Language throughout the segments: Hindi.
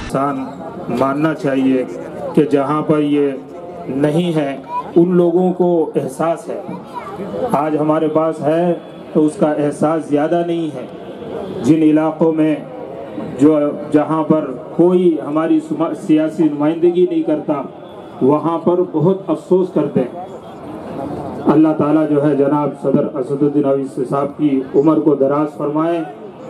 इंसान मानना चाहिए कि जहाँ पर ये नहीं है उन लोगों को एहसास है। आज हमारे पास है तो उसका एहसास ज़्यादा नहीं है। जिन इलाक़ों में जहाँ पर कोई हमारी सियासी नुमाइंदगी नहीं करता, वहाँ पर बहुत अफसोस करते हैं। अल्लाह ताला जो है जनाब सदर असदुद्दीन ओवैसी साहब की उम्र को दराज फरमाए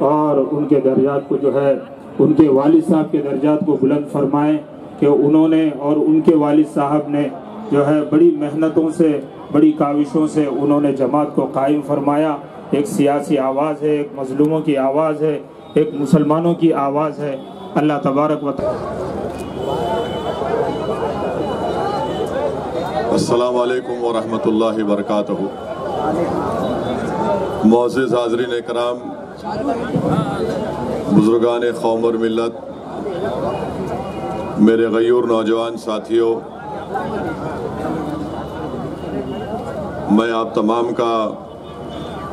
और उनके दर्जात को जो है उनके वालिद साहब के दर्जात को बुलंद फरमाए कि उन्होंने और उनके वालिद साहब ने जो है बड़ी मेहनतों से, बड़ी काविशों से उन्होंने जमात को कायम फरमाया। एक सियासी आवाज़ है, एक मजलूमों की आवाज़ है, एक मुसलमानों की आवाज़ है। अल्लाह तबारक व तआला। अस्सलामु अलैकुम व रहमतुल्लाहि व बरकातहू। मुअज़्ज़िज़ हाज़रीन इकराम, बुज़ुर्गान कौम और मिल्लत, मेरे गयूर नौजवान साथियों, मैं आप तमाम का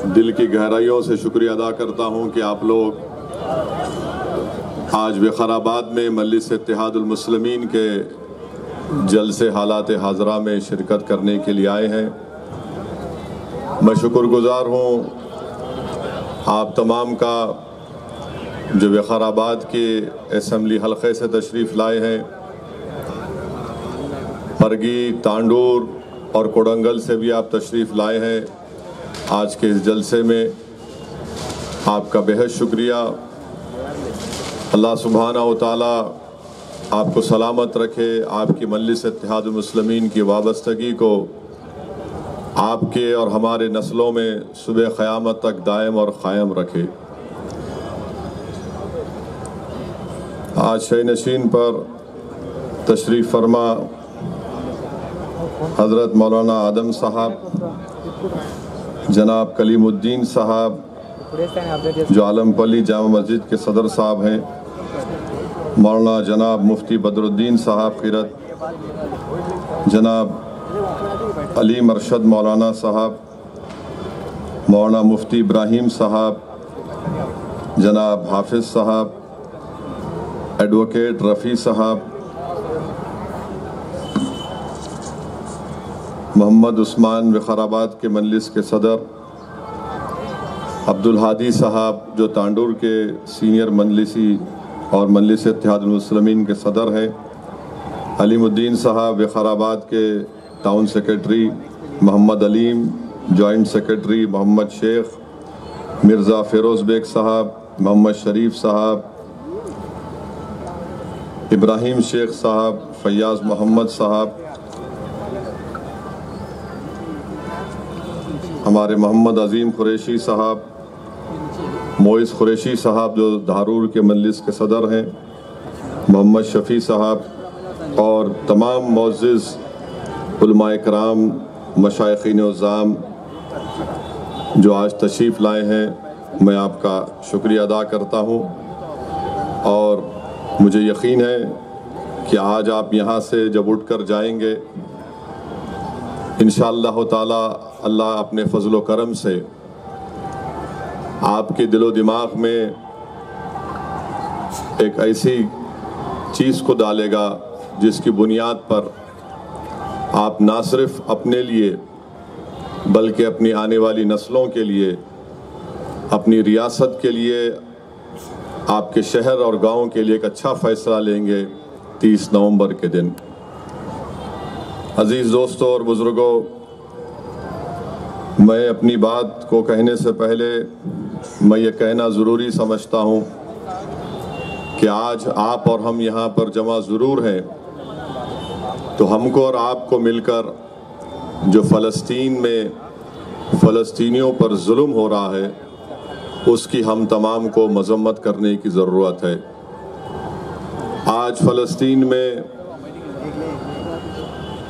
दिल की गहराइयों से शुक्रिया अदा करता हूँ कि आप लोग आज विकाराबाद में मजलिस इत्तेहादुल मुस्लिमीन के जलसे हालात हाज़रा में शिरकत करने के लिए आए हैं। मैं शुक्रगुज़ार हूँ आप तमाम का जो विकाराबाद के असम्बली हल्के से तशरीफ़ लाए हैं। परगी, तांडूर और कोडंगल से भी आप तशरीफ़ लाए हैं। आज के इस जलसे में आपका बेहद शुक्रिया। अल्लाह सुब्हानहू व तआला आपको सलामत रखे, आपकी मजलिस इत्तेहादुल मुस्लिमीन की वाबस्तगी को आपके और हमारे नस्लों में सुबह क़यामत तक दायम और क़ायम रखे। आज शयनशीन पर तशरीफ़ फरमा हज़रत मौलाना आदम साहब, जनाब कलीमुद्दीन साहब जो आलमपल्ली जामा मस्जिद के सदर साहब हैं, मौलाना जनाब मुफ्ती बदरुद्दीन साहब क़िरत, जनाब अली मरशद मौलाना साहब, मौलाना मुफ्ती इब्राहिम साहब, जनाब हाफिज़ साहब, एडवोकेट रफ़ी साहब, मोहम्मद उस्मान विकाराबाद के मजलिस के सदर, अब्दुल हादी साहब जो तांडूर के सीनियर मजलिसी और मजलिस इत्तेहादुल मुस्लिमीन के सदर हैं, अलीमुद्दीन साहब विकाराबाद के town secretary, Mohammed Alim joint secretary, Mohammed Sheikh, Mirza Firoz Baig sahab, Mohammed शरीफ साहब, इब्राहिम शेख साहब, फैयाज़ मोहम्मद साहब, हमारे मोहम्मद अज़ीम कुरैशी साहब, मोइस कुरैशी साहब जो धारूर के मजलिस के सदर हैं, मोहम्मद शफ़ी साहब और तमाम मुअज़्ज़िज़ उलमाए कराम, मशाइख़ीन उज़्ज़ाम जो आज तशरीफ़ लाए हैं, मैं आपका शुक्रिया अदा करता हूँ। और मुझे यकीन है कि आज आप यहाँ से जब उठकर जाएंगे, इंशाअल्लाह ताला अल्लाह अपने फ़ज़्ल व करम से आपके दिलो दिमाग में एक ऐसी चीज़ को डालेगा जिसकी बुनियाद पर आप ना सिर्फ अपने लिए बल्कि अपनी आने वाली नस्लों के लिए, अपनी रियासत के लिए, आपके शहर और गांव के लिए एक अच्छा फ़ैसला लेंगे 30 नवंबर के दिन। अज़ीज़ दोस्तों और बुज़ुर्गों, मैं अपनी बात को कहने से पहले मैं ये कहना ज़रूरी समझता हूँ कि आज आप और हम यहाँ पर जमा ज़रूर हैं, तो हमको और आपको मिलकर जो फ़लस्तीन में फ़लस्तीनियों पर जुल्म हो रहा है उसकी हम तमाम को मज़म्मत करने की ज़रूरत है। आज फ़लस्तीन में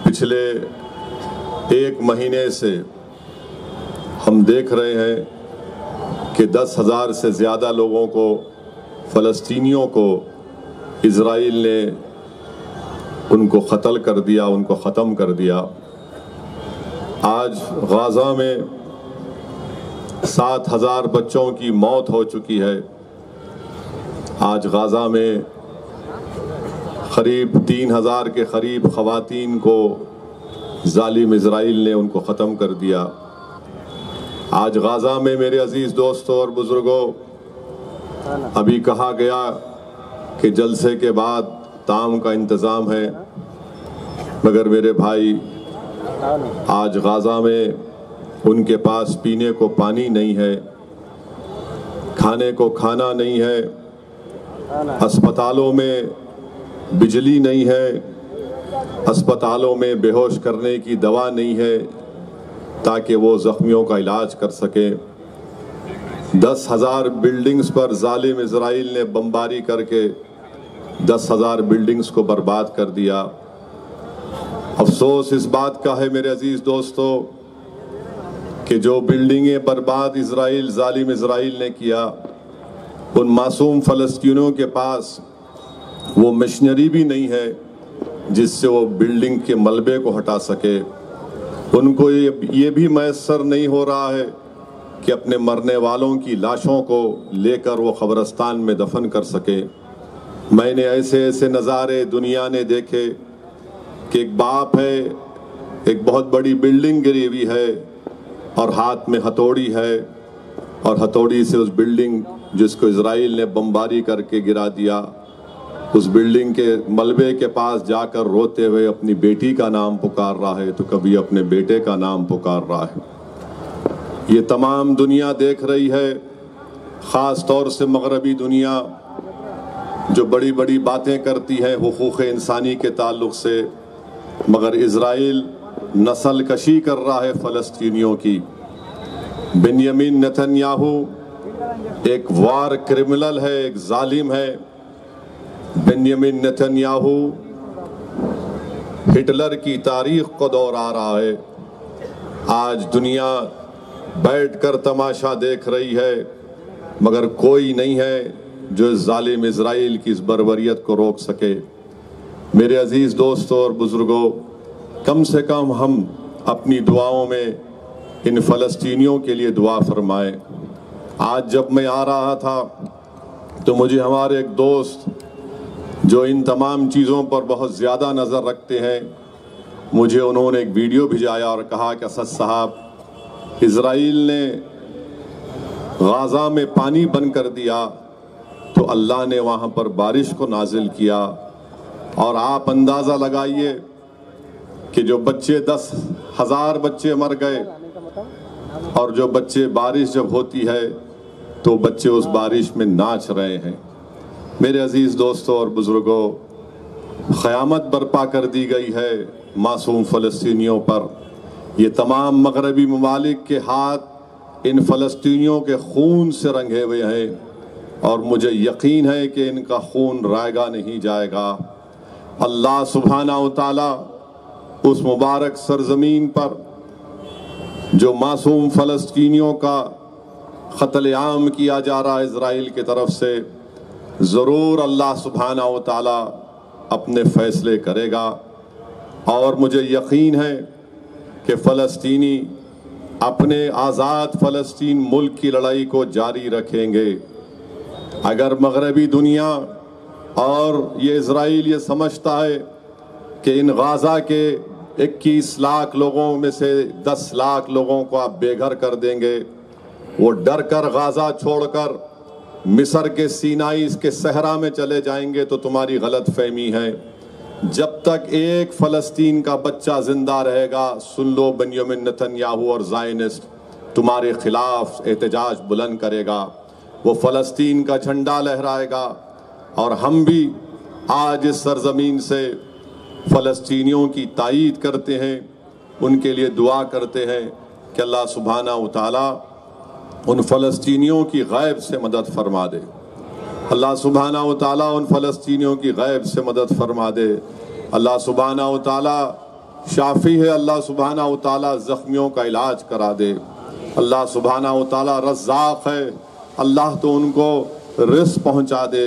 पिछले 1 महीने से हम देख रहे हैं कि 10,000 से ज़्यादा लोगों को, फ़लस्तीनियों को इज़राइल ने उनको क़त्ल कर दिया, उनको ख़त्म कर दिया। आज गाज़ा में 7,000 बच्चों की मौत हो चुकी है। आज गाज़ा में करीब 3000 के करीब ख़वातीन को जालिम इज़राइल ने उनको ख़त्म कर दिया। आज गाज़ा में मेरे अज़ीज़ दोस्तों और बुज़ुर्गों, अभी कहा गया कि जलसे के बाद ताम का इंतज़ाम है, मगर मेरे भाई आज गाज़ा में उनके पास पीने को पानी नहीं है, खाने को खाना नहीं है, अस्पतालों में बिजली नहीं है, अस्पतालों में बेहोश करने की दवा नहीं है ताकि वो ज़ख्मियों का इलाज कर सके। 10,000 बिल्डिंग्स पर जालिम इज़राइल ने बमबारी करके 10,000 बिल्डिंग्स को बर्बाद कर दिया। अफसोस इस बात का है मेरे अजीज दोस्तों कि जो बिल्डिंगें बर्बाद इज़राइल जालिम इज़राइल ने किया, उन मासूम फ़लस्तीनियों के पास वो मशीनरी भी नहीं है जिससे वो बिल्डिंग के मलबे को हटा सके। उनको ये भी मैसर नहीं हो रहा है कि अपने मरने वालों की लाशों को लेकर वो कब्रिस्तान में दफन कर सके। मैंने ऐसे ऐसे नज़ारे दुनिया ने देखे कि एक बाप है, एक बहुत बड़ी बिल्डिंग गिरी हुई है और हाथ में हथौड़ी है, और हथौड़ी से उस बिल्डिंग जिसको इज़राइल ने बमबारी करके गिरा दिया, उस बिल्डिंग के मलबे के पास जाकर रोते हुए अपनी बेटी का नाम पुकार रहा है, तो कभी अपने बेटे का नाम पुकार रहा है। ये तमाम दुनिया देख रही है, ख़ास तौर से मगरबी दुनिया जो बड़ी बड़ी बातें करती है हुकूक़ इंसानी के ताल्लुक़ से, मगर इज़राइल नस्ल कशी कर रहा है फ़लस्तीनियों की। बेंयामिन नेतन्याहू एक वार क्रिमिनल है, एक जालिम है। बेंयामिन नेतन्याहू हिटलर की तारीख को दोहरा रहा है। आज दुनिया बैठकर तमाशा देख रही है, मगर कोई नहीं है जो इस जालिम इज़राइल की इस बर्बरियत को रोक सके। मेरे अजीज़ दोस्तों और बुज़ुर्गों, कम से कम हम अपनी दुआओं में इन फ़लस्तीनियों के लिए दुआ फरमाएं। आज जब मैं आ रहा था तो मुझे हमारे एक दोस्त जो इन तमाम चीज़ों पर बहुत ज़्यादा नज़र रखते हैं, मुझे उन्होंने एक वीडियो भिजाया और कहा कि असद साहब, इज़राइल ने गाज़ा में पानी बंद कर दिया तो अल्लाह ने वहाँ पर बारिश को नाजिल किया, और आप अंदाज़ा लगाइए कि जो बच्चे 10,000 बच्चे मर गए, और जो बच्चे बारिश जब होती है तो बच्चे उस बारिश में नाच रहे हैं। मेरे अजीज़ दोस्तों और बुज़ुर्गों, क़यामत बर्पा कर दी गई है मासूम फ़लस्तीनियों पर। ये तमाम मगरबी ममालिक के हाथ इन फ़लस्तीनियों के खून से रंगे हुए हैं, और मुझे यकीन है कि इनका खून रायगा नहीं जाएगा। अल्लाह सुब्हाना व तआला उस मुबारक सरज़मीन पर जो मासूम फ़लस्तीनियों का क़त्ल-ए-आम किया जा रहा है इज़राइल की तरफ से, ज़रूर अल्लाह सुब्हाना व तआला अपने फ़ैसले करेगा। और मुझे यकीन है कि फ़लस्तीनी अपने आज़ाद फ़लस्तीन मुल्क की लड़ाई को जारी रखेंगे। अगर मगरबी दुनिया और ये इज़राइल ये समझता है कि इन गाज़ा के 21 लाख लोगों में से 10 लाख लोगों को आप बेघर कर देंगे, वो डर कर गाज़ा छोड़कर मिस्र के सीनाई के सहरा में चले जाएंगे, तो तुम्हारी गलत फहमी है। जब तक एक फ़लस्तीन का बच्चा जिंदा रहेगा, सुन लो, बेंयामिन नेतन्याहू और ज़ायनिस्ट तुम्हारे खिलाफ एहतजाज बुलंद करेगा, वो फ़लस्तीन का झंडा लहराएगा। और हम भी आज इस सरजमीन से फ़लस्तीनियों की तायीद करते हैं, उनके लिए दुआ करते हैं कि अल्लाह सुब्हाना व तआला उन फ़लस्तीनियों की गैब से मदद फरमा दे। अल्लाह सुब्हाना व तआला उन फ़लस्तीनियों की गैब से मदद फरमा दे। अल्लाह सुब्हाना व तआला शाफ़ी है, अल्लाह सुब्हाना व तआला ज़ख्मियों का इलाज करा दे। अल्लाह सुब्हाना व तआला रज़्ज़ाक़ है, अल्लाह तो उनको रिज़्क़ पहुँचा दे।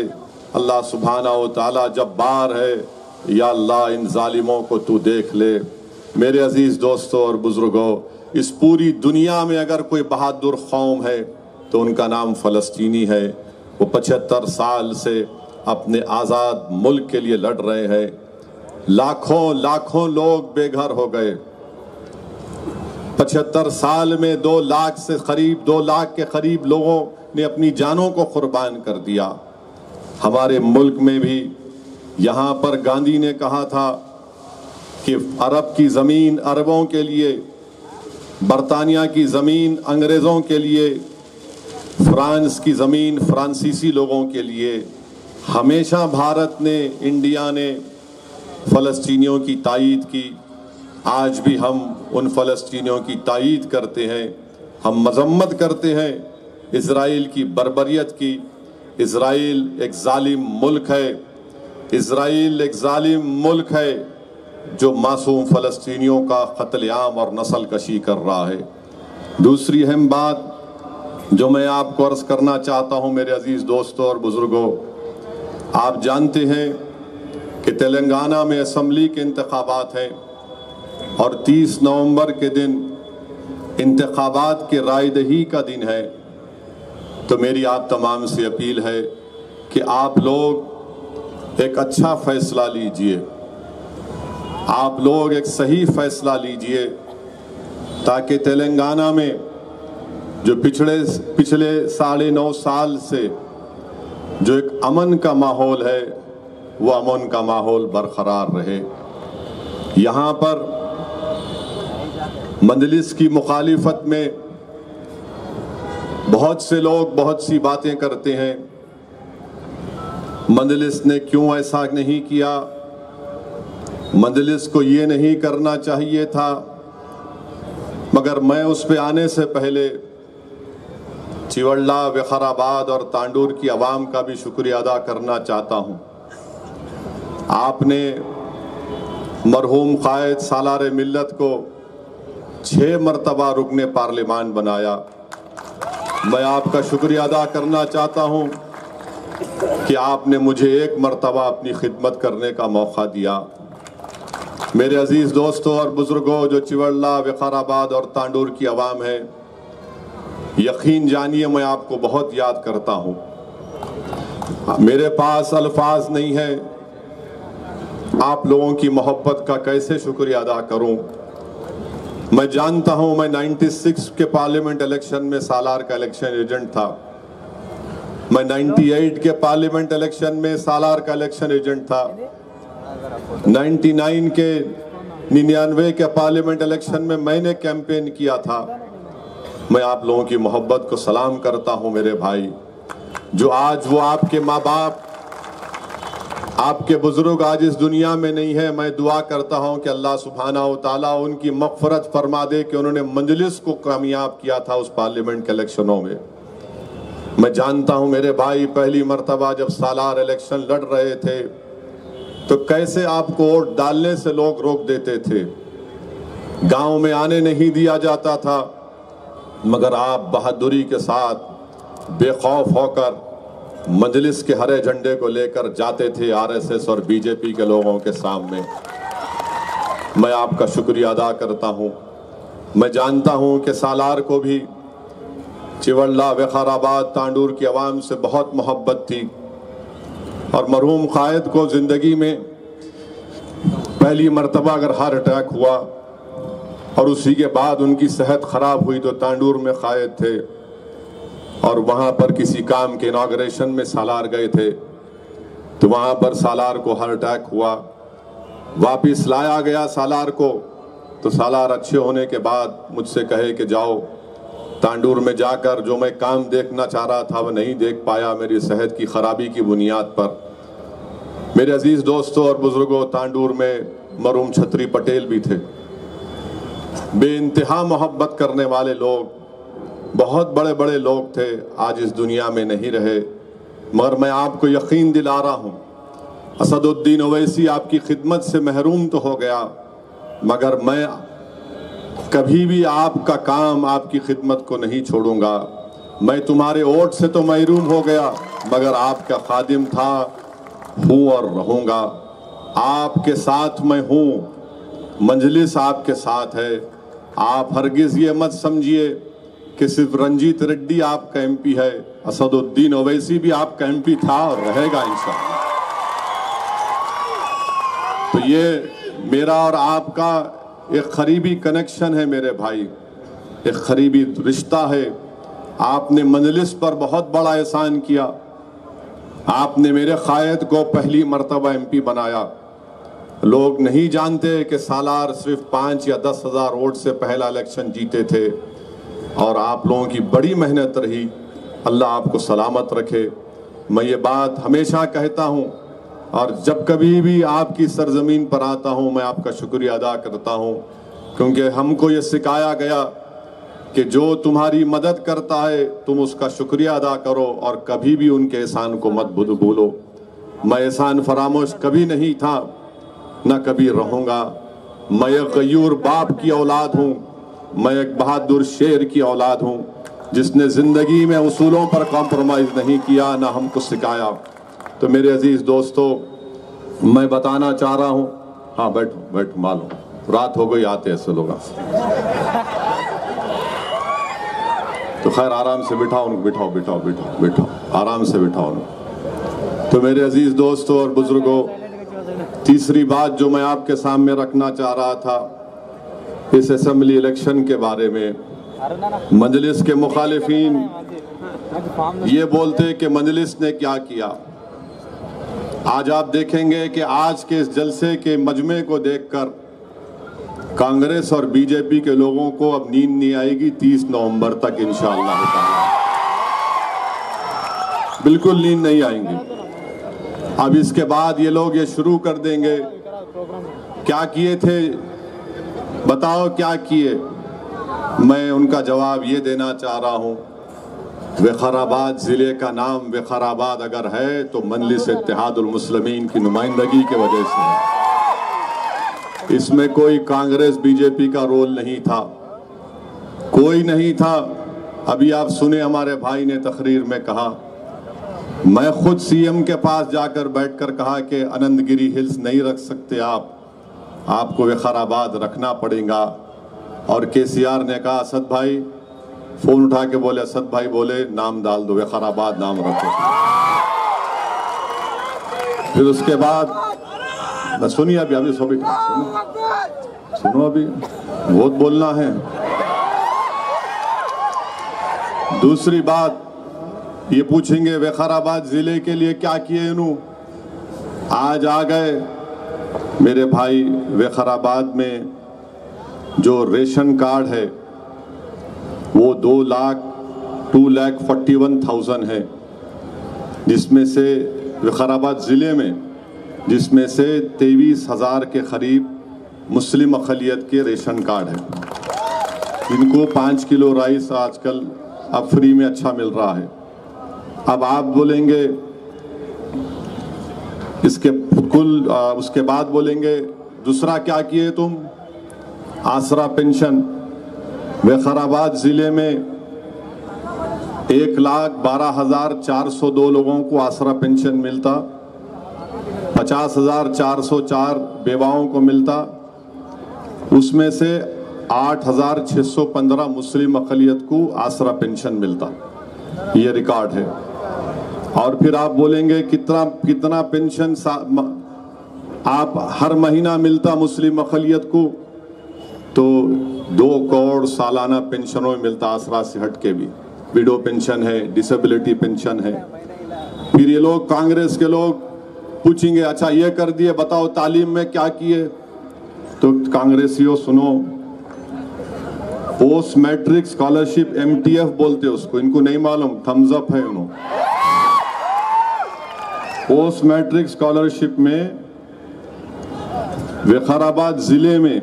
अल्लाह सुब्हाना व तआला जब्बार है, या अल्लाह इन ज़ालिमों को तू देख ले। मेरे अज़ीज़ दोस्तों और बुज़ुर्गों, इस पूरी दुनिया में अगर कोई बहादुर कौम है तो उनका नाम फ़लस्तीनी है। वो 75 साल से अपने आज़ाद मुल्क के लिए लड़ रहे हैं। लाखों लाखों लोग बेघर हो गए। 75 साल में 2 लाख के करीब लोगों ने अपनी जानों को कुर्बान कर दिया। हमारे मुल्क में भी यहाँ पर गांधी ने कहा था कि अरब की ज़मीन अरबों के लिए, बरतानिया की ज़मीन अंग्रेज़ों के लिए, फ्रांस की ज़मीन फ्रांसीसी लोगों के लिए। हमेशा भारत ने, इंडिया ने फ़लस्तीनियों की तायीद की। आज भी हम उन फ़लस्तीनियों की तायीद करते हैं। हम मज़म्मत करते हैं इज़राइल की बर्बरियत की। इज़राइल एक जालिम मुल्क है। इज़राइल एक जालिम मुल्क है जो मासूम फ़लस्तीनियों का क़त्ल-ए-आम और नस्ल कशी कर रहा है। दूसरी अहम बात जो मैं आपको अर्ज़ करना चाहता हूँ मेरे अजीज़ दोस्तों और बुज़ुर्गों, आप जानते हैं कि तेलंगाना में असम्बली के इंतखाबात हैं और 30 नवंबर के दिन इंतखाबात के रायदही का दिन है। तो मेरी आप तमाम से अपील है कि आप लोग एक अच्छा फ़ैसला लीजिए, आप लोग एक सही फ़ैसला लीजिए, ताकि तेलंगाना में जो पिछले 9.5 साल से जो एक अमन का माहौल है वो अमन का माहौल बरकरार रहे। यहाँ पर मजलिस की मुखालिफत में बहुत से लोग बहुत सी बातें करते हैं। मजलिस ने क्यों ऐसा नहीं किया, मजलिस को ये नहीं करना चाहिए था। मगर मैं उस पे आने से पहले चिवल्ला, विकाराबाद और तांडूर की आवाम का भी शुक्रिया अदा करना चाहता हूँ। आपने मरहूम कायद सालार मिल्लत को 6 मरतबा रुकने पार्लिमान बनाया। मैं आपका शुक्रिया अदा करना चाहता हूँ कि आपने मुझे 1 मरतबा अपनी खिदमत करने का मौका दिया। मेरे अजीज़ दोस्तों और बुज़ुर्गों, जो चिवल्ला, विकाराबाद और तांडूर की आवाम है, यकीन जानिए मैं आपको बहुत याद करता हूँ। मेरे पास अल्फाज नहीं है आप लोगों की मोहब्बत का कैसे शुक्रिया अदा करूँ। मैं जानता हूँ मैं 96 के पार्लियामेंट इलेक्शन में सालार का इलेक्शन एजेंट था। मैं 98 के पार्लियामेंट इलेक्शन में सालार का इलेक्शन एजेंट था। 99 के 99 के पार्लियामेंट इलेक्शन में मैंने कैंपेन किया था। मैं आप लोगों की मोहब्बत को सलाम करता हूं मेरे भाई। जो आज वो आपके माँ बाप, आपके बुजुर्ग आज इस दुनिया में नहीं है, मैं दुआ करता हूं कि अल्लाह सुब्हानहू तआला उनकी मग़फ़िरत फरमा दे कि उन्होंने मजलिस को कामयाब किया था उस पार्लियामेंट के इलेक्शनों में। मैं जानता हूं मेरे भाई, पहली मरतबा जब सालार इलेक्शन लड़ रहे थे तो कैसे आपको वोट डालने से लोग रोक देते थे, गांव में आने नहीं दिया जाता था, मगर आप बहादुरी के साथ बेखौफ होकर मजलिस के हरे झंडे को लेकर जाते थे आरएसएस और बीजेपी के लोगों के सामने। मैं आपका शुक्रिया अदा करता हूं। मैं जानता हूं कि सालार को भी चिवल्ला, विकाराबाद, तांडूर की आवाम से बहुत मोहब्बत थी और मरहूम कायद को ज़िंदगी में पहली मरतबा अगर हार्ट अटैक हुआ और उसी के बाद उनकी सेहत ख़राब हुई तो तांडूर में कायद थे और वहाँ पर किसी काम के इनाग्रेशन में सालार गए थे तो वहाँ पर सालार को हार्ट अटैक हुआ। वापस लाया गया सालार को तो सालार अच्छे होने के बाद मुझसे कहे कि जाओ तांडूर में जाकर जो मैं काम देखना चाह रहा था वो नहीं देख पाया मेरी सेहत की ख़राबी की बुनियाद पर। मेरे अजीज़ दोस्तों और बुज़ुर्गों, तांडूर में मरहूम छत्री पटेल भी थे। बेइंतहा मोहब्बत करने वाले लोग, बहुत बड़े बड़े लोग थे, आज इस दुनिया में नहीं रहे। मगर मैं आपको यकीन दिला रहा हूँ, असदुद्दीन ओवैसी आपकी खिदमत से महरूम तो हो गया, मगर मैं कभी भी आपका काम, आपकी खिदमत को नहीं छोड़ूंगा। मैं तुम्हारे वोट से तो महरूम हो गया, मगर आपका खादिम था, हूँ और रहूँगा। आपके साथ मैं हूँ, मजलिस आपके साथ है। आप हरगिज़ ये मत समझिए कि सिर्फ रंजीत रेड्डी आपका एमपी है, असदुद्दीन ओवैसी भी आपका एमपी था और रहेगा इंशाअल्लाह। तो ये मेरा और आपका एक करीबी कनेक्शन है मेरे भाई, एक करीबी रिश्ता है। आपने मजलिस पर बहुत बड़ा एहसान किया। आपने मेरे कायद को पहली मर्तबा MP बनाया। लोग नहीं जानते कि सालार सिर्फ 5 या 10 हज़ार वोट से पहला इलेक्शन जीते थे और आप लोगों की बड़ी मेहनत रही। अल्लाह आपको सलामत रखे। मैं ये बात हमेशा कहता हूँ और जब कभी भी आपकी सरजमीन पर आता हूँ मैं आपका शुक्रिया अदा करता हूँ, क्योंकि हमको ये सिखाया गया कि जो तुम्हारी मदद करता है तुम उसका शुक्रिया अदा करो और कभी भी उनके एहसान को मत भूलो। मैं एहसान फरामोश कभी नहीं था, न कभी रहूँगा। मैं एक गयूर बाप की औलाद हूँ, मैं एक बहादुर शेर की औलाद हूँ जिसने ज़िंदगी में उसूलों पर कॉम्प्रोमाइज़ नहीं किया, ना हमको सिखाया। तो मेरे अजीज़ दोस्तों, मैं बताना चाह रहा हूँ, हाँ बैठो बैठो, मालूम रात हो गई, आते ऐसे लोग। तो खैर आराम से बिठाओ उनको, बिठाओ बिठाओ बिठाओ बिठाओ, आराम से बिठाओ उनको। तो मेरे अजीज़ दोस्तों और बुजुर्गों, तीसरी बात जो मैं आपके सामने रखना चाह रहा था इस असेंबली इलेक्शन के बारे में, मजलिस के मुखालिफिन ये बोलते कि मजलिस ने क्या किया। आज आप देखेंगे कि आज के इस जलसे के मजमे को देखकर कांग्रेस और बीजेपी के लोगों को अब नींद नहीं आएगी 30 नवंबर तक इंशाअल्लाह ताला, बिल्कुल नींद नहीं आएंगी। अब इसके बाद ये लोग ये शुरू कर देंगे, क्या किए थे बताओ क्या किए। मैं उनका जवाब ये देना चाह रहा हूँ, विकाराबाद ज़िले का नाम विकाराबाद अगर है तो मजलिस इत्तेहादुल मुस्लिमीन की नुमाइंदगी के वजह से है। इसमें कोई कांग्रेस बीजेपी का रोल नहीं था, कोई नहीं था। अभी आप सुने हमारे भाई ने तकरीर में कहा, मैं खुद CM के पास जाकर बैठकर कहा कि आनंदगिरी हिल्स नहीं रख सकते आपको विकाराबाद रखना पड़ेगा। और KCR ने कहा, असद भाई, फोन उठा के बोले, असद भाई बोले नाम डाल दो, विकाराबाद नाम रखो। फिर उसके बाद सुनिए, अभी सभी सुनो, अभी बहुत बोलना है। दूसरी बात ये पूछेंगे विकाराबाद जिले के लिए क्या किए इन्हों। आज आ गए मेरे भाई, विकाराबाद में जो रेशन कार्ड है वो 2,41,000 है, जिसमें से विकाराबाद ज़िले में जिसमें से 23,000 के करीब मुस्लिम अक़लियत के रेशन कार्ड है, जिनको 5 किलो राइस आजकल अब फ्री में अच्छा मिल रहा है। अब आप बोलेंगे इसके उसके बाद बोलेंगे दूसरा क्या किए तुम, आसरा पेंशन। विकाराबाद ज़िले में 1,12,402 लोगों को आसरा पेंशन मिलता, 50,404 बेवाओं को मिलता, उसमें से 8,615 मुस्लिम अक़लियत को आसरा पेंशन मिलता। ये रिकॉर्ड है। और फिर आप बोलेंगे कितना पेंशन आप हर महीना मिलता मुस्लिम अक़लियत को, तो 2 करोड़ सालाना पेंशनों में मिलता। आसरा से हट के भी विडो पेंशन है, डिसेबिलिटी पेंशन है। फिर ये लोग कांग्रेस के लोग पूछेंगे, अच्छा ये कर दिए, बताओ तालीम में क्या किए। तो कांग्रेसियों सुनो, पोस्ट मैट्रिक स्कॉलरशिप MTF बोलते उसको, इनको नहीं मालूम, थम्स अप है उन्होंने। पोस्ट मैट्रिक स्कॉलरशिप में विकाराबाद जिले में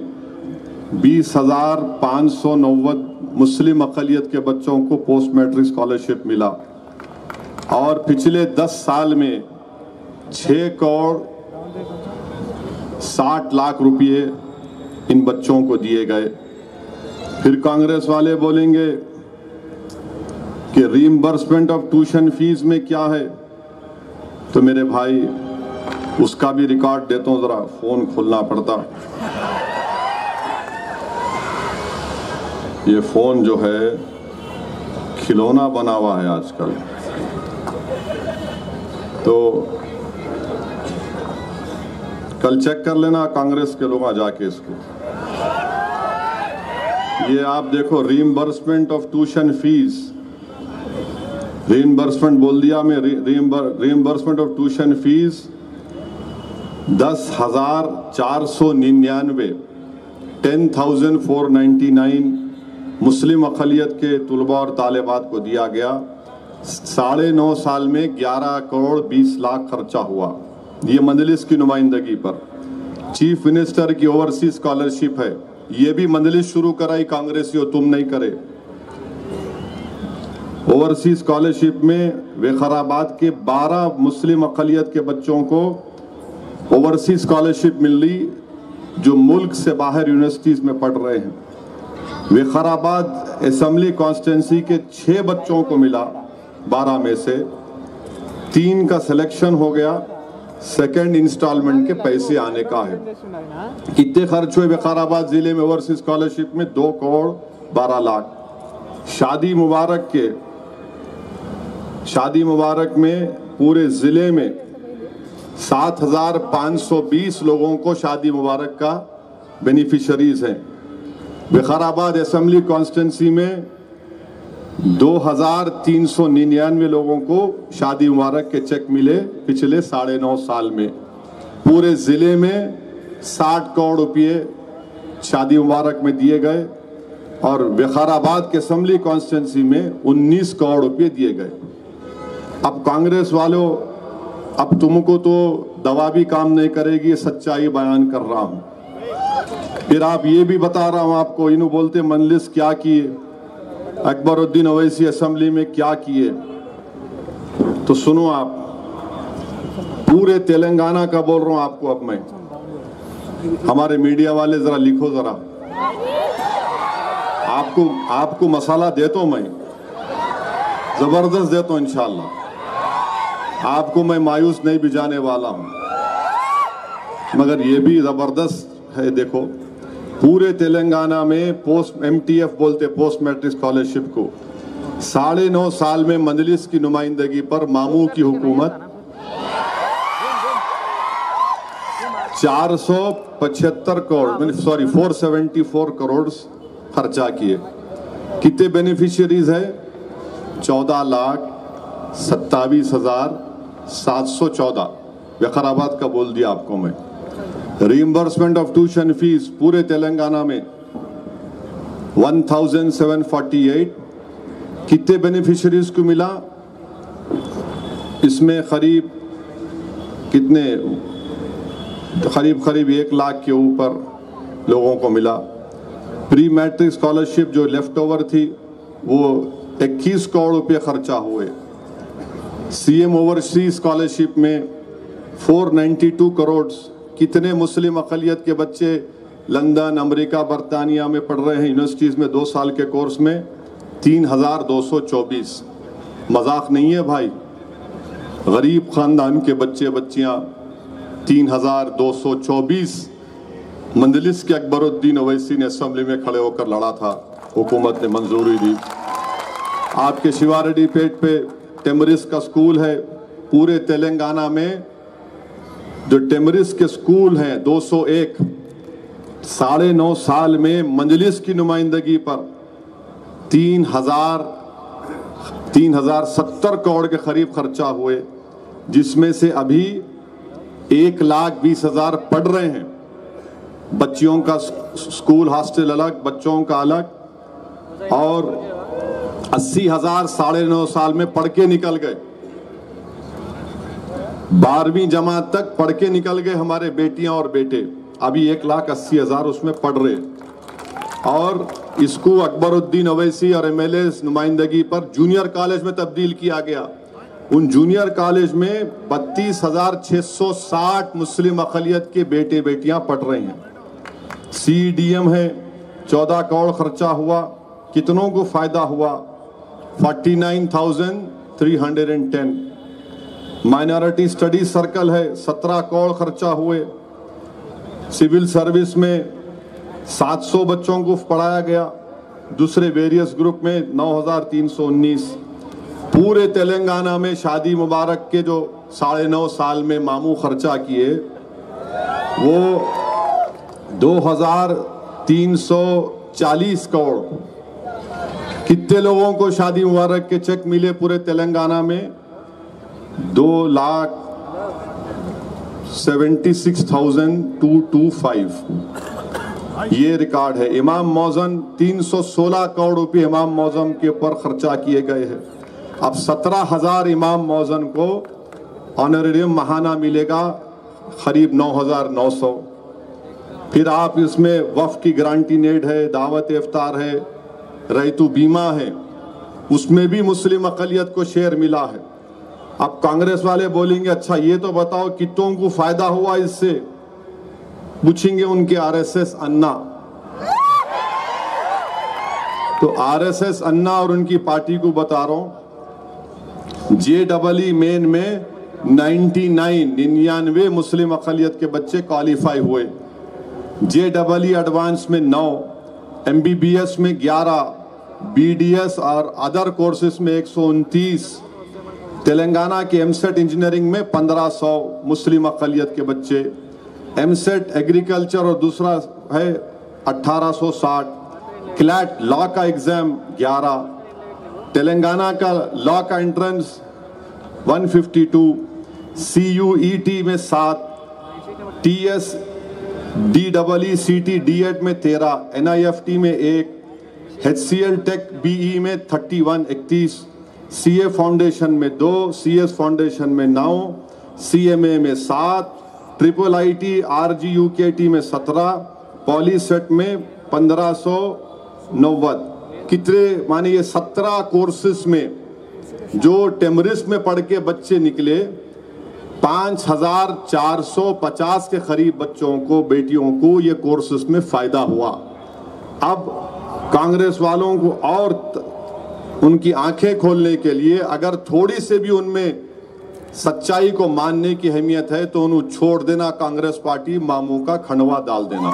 20,590 मुस्लिम अक़लियत के बच्चों को पोस्ट मैट्रिक स्कॉलरशिप मिला। और पिछले 10 साल में 6 करोड़ 60 लाख रुपए इन बच्चों को दिए गए। फिर कांग्रेस वाले बोलेंगे कि रीइंबर्समेंट ऑफ ट्यूशन फीस में क्या है, तो मेरे भाई उसका भी रिकॉर्ड देता हूं, जरा फोन खोलना पड़ता। ये फोन जो है खिलौना बना हुआ है आजकल, तो कल चेक कर लेना कांग्रेस के लोग जाके इसको। ये आप देखो, reimbursement of tuition fees, reimbursement बोल दिया मैं, रीइंबर्समेंट ऑफ ट्यूशन फीस 10,499, 10,499 मुस्लिम अक़लियत के तुलबा और तालिबात को दिया गया। 9.5 साल में 11 करोड़ 20 लाख खर्चा हुआ। ये मजलिस की नुमाइंदगी पर। चीफ मिनिस्टर की ओवरसीज स्कॉलरशिप है, ये भी मजलिस शुरू कराई कांग्रेसियों, तुम नहीं करे। ओवरसीज स्कॉलरशिप में विकाराबाद के 12 मुस्लिम अक़लियत के बच्चों को ओवरसीज स्कॉलरशिप मिल रही जो मुल्क से बाहर यूनिवर्सिटीज में पढ़ रहे हैं। विकाराबाद असेंबली कॉन्स्टिट्यूंसी के 6 बच्चों को मिला, 12 में से 3 का सिलेक्शन हो गया, सेकंड इंस्टॉलमेंट के पैसे आने का है। कितने खर्च हुए विकाराबाद जिले में ओवरसीज स्कॉलरशिप में? 2 करोड़ 12 लाख। शादी मुबारक में पूरे जिले में 7,520 लोगों को शादी मुबारक का बेनिफिशरीज हैं। विकाराबाद असेंबली कॉन्स्टिट्यूंसी में 2,399 लोगों को शादी मुबारक के चेक मिले पिछले 9.5 साल में। पूरे जिले में 60 करोड़ रुपये शादी मुबारक में दिए गए और विकाराबाद के असेंबली कॉन्स्टिट्यूंसी में 19 करोड़ रुपये दिए गए। अब कांग्रेस वालों, अब तुमको तो दवा भी काम नहीं करेगी, सच्चाई बयान कर रहा हूं। फिर आप ये भी बता रहा हूं आपको, इन्हों बोलते मजलिस क्या किए, अकबरुद्दीन ओवैसी असेंबली में क्या किए। तो सुनो आप, पूरे तेलंगाना का बोल रहा हूं आपको। अब मैं, हमारे मीडिया वाले जरा लिखो, जरा आपको मसाला देता हूं मैं, जबरदस्त देता हूं इंशाल्लाह। आपको मैं मायूस नहीं भिजाने वाला हूं, मगर ये भी जबरदस्त है। देखो, पूरे तेलंगाना में MTF बोलते पोस्ट मैट्रिक स्कॉलरशिप को 9.5 साल में मजलिस की नुमाइंदगी पर मामू की हुकूमत 474 करोड़ खर्चा किए। कितने बेनिफिशियरीज है? 14,27,714। विकाराबाद का बोल दिया आपको मैं। रीइंबर्समेंट ऑफ ट्यूशन फीस पूरे तेलंगाना में 1,748। कितने बेनिफिशियरीज को मिला? इसमें करीब 1 लाख के ऊपर लोगों को मिला। प्री मैट्रिक स्कॉलरशिप जो लेफ्ट ओवर थी वो 21 करोड़ रुपये खर्चा हुए। CM ओवरसीज स्कॉलरशिप में 492 करोड़। कितने मुस्लिम अक़लियत के बच्चे लंदन, अमेरिका, बरतानिया में पढ़ रहे हैं यूनिवर्सिटीज़ में 2 साल के कोर्स में? 3,224। मजाक नहीं है भाई, गरीब ख़ानदान के बच्चे बच्चियाँ 3,224 मजलिस के अकबरुद्दीन ओवैसी ने असेंबली में खड़े होकर लड़ा था, हुकूमत ने मंजूरी दी। आपके शिवारेड्डी पेट पे टेमरिस का स्कूल है। पूरे तेलंगाना में जो टेमरिस के स्कूल हैं 201, 9.5 साल में मजलिस की नुमाइंदगी पर 3,070 करोड़ के करीब खर्चा हुए, जिसमें से अभी 1,20,000 पढ़ रहे हैं। बच्चियों का स्कूल हॉस्टल अलग, बच्चों का अलग, और 80,000 9.5 साल में पढ़ के निकल गए। 12वीं जमात तक पढ़ के निकल गए हमारे बेटियां और बेटे। अभी 1,80,000 उसमें पढ़ रहे। और इसको अकबरुद्दीन ओवैसी और MLA नुमाइंदगी पर जूनियर कॉलेज में तब्दील किया गया। उन जूनियर कॉलेज में 32,660 मुस्लिम अक़लियत के बेटे बेटियां पढ़ रहे हैं। CDM है, 14 करोड़ खर्चा हुआ। कितनों को फायदा हुआ? 49,310। माइनॉरिटी स्टडी सर्कल है, 17 करोड़ खर्चा हुए। सिविल सर्विस में 700 बच्चों को पढ़ाया गया। दूसरे वेरियस ग्रुप में 9,319। पूरे तेलंगाना में शादी मुबारक के जो 9.5 साल में मामू खर्चा किए वो 2340 करोड़। कितने लोगों को शादी मुबारक के चेक मिले पूरे तेलंगाना में? 2,76,225। ये रिकॉर्ड है। इमाम मौज़म 316 करोड़ रुपए इमाम मौज़म के ऊपर खर्चा किए गए हैं। अब 17,000 इमाम मौज़म को ऑनरेरियम माहाना मिलेगा, करीब 9,900। फिर आप इसमें वफ़ की गारंटी नेड है, दावत इफ्तार है, रैतु बीमा है, उसमें भी मुस्लिम अक़लियत को शेयर मिला है। अब कांग्रेस वाले बोलेंगे अच्छा ये तो बताओ कितनों को फायदा हुआ इससे? पूछेंगे उनके आरएसएस अन्ना। तो आरएसएस अन्ना और उनकी पार्टी को बता रहा हूं, JEE मेन में 99 मुस्लिम अक़लियत के बच्चे क्वालिफाई हुए। JEE एडवांस में 9, MBBS में 11, BDS और अदर कोर्सेज में 129, तेलंगाना के एमसेट इंजीनियरिंग में 1500 मुस्लिम अक़लियत के बच्चे, एमसेट एग्रीकल्चर और दूसरा है 1860, क्लैट लॉ का एग्जाम 11, तेलंगाना का लॉ का एंट्रेंस 152, CUET में 7, TS DEE CT DED में 13, NIFT में 1, HCL टेक BE में 31 CA फाउंडेशन में 2, CS फाउंडेशन में 9, CMA में 7, IIIT RGUKT में 17, पॉलीसेट में 1590। कितने माने ये 17 कोर्सेस में जो टेमरिस में पढ़ के बच्चे निकले, 5,450 के करीब बच्चों को, बेटियों को ये कोर्सेस में फायदा हुआ। अब कांग्रेस वालों को और उनकी आंखें खोलने के लिए अगर थोड़ी से भी उनमें सच्चाई को मानने की अहमियत है तो उन्हें छोड़ देना, कांग्रेस पार्टी मामू का खंडवा डाल देना।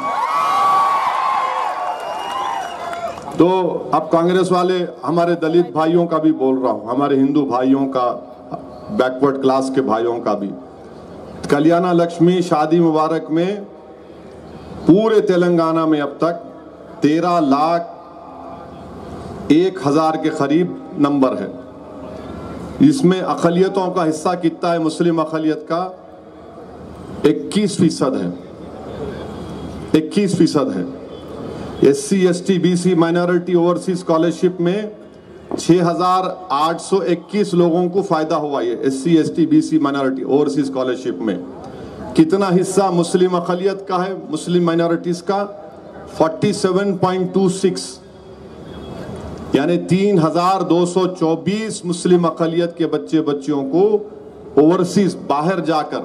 तो अब कांग्रेस वाले, हमारे दलित भाइयों का भी बोल रहा हूं, हमारे हिंदू भाइयों का, बैकवर्ड क्लास के भाइयों का भी, कल्याणा लक्ष्मी शादी मुबारक में पूरे तेलंगाना में अब तक 13,01,000 के करीब नंबर है। इसमें अक़लियतों का हिस्सा कितना है? मुस्लिम अक़लियत का 21% है, 21% है। SC ST BC minority overseas scholarship में 6,821 लोगों को फायदा हुआ। ये SC ST BC minority overseas scholarship में कितना हिस्सा मुस्लिम अक़लियत का है? मुस्लिम माइनॉरिटीज का 47.26, यानी 3,224 मुस्लिम अक़लियत के बच्चे बच्चियों को ओवरसीज बाहर जाकर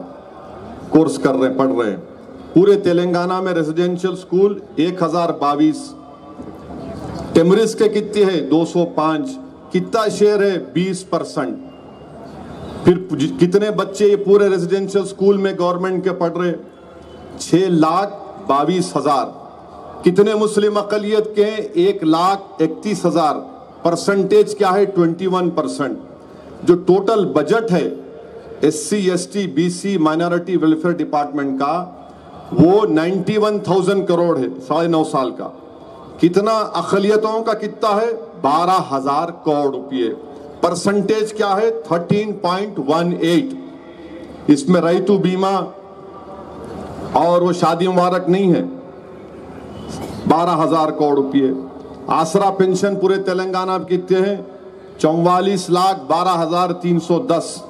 कोर्स कर रहे, पढ़ रहे हैं। पूरे तेलंगाना में रेजिडेंशियल स्कूल 1022, टेमरिस के कितने हैं? 205। कितना शेयर है? 20%। फिर कितने बच्चे ये पूरे रेजिडेंशियल स्कूल में गवर्नमेंट के पढ़ रहे? 6,22,000। कितने मुस्लिम अक़लियत के? 1,31,000। परसेंटेज क्या है? 21%। जो टोटल बजट है SC ST BC minority welfare department का, वो 91,000 करोड़ है 9.5 साल का। कितना अक़लियतों का कितना है? 12,000 करोड़ रुपये। परसेंटेज क्या है? 13.18। इसमें रैतु बीमा और वो शादी मुबारक नहीं है। 12,000 करोड़ रुपये। आसरा पेंशन पूरे तेलंगाना में कितने हैं? 44,12,310।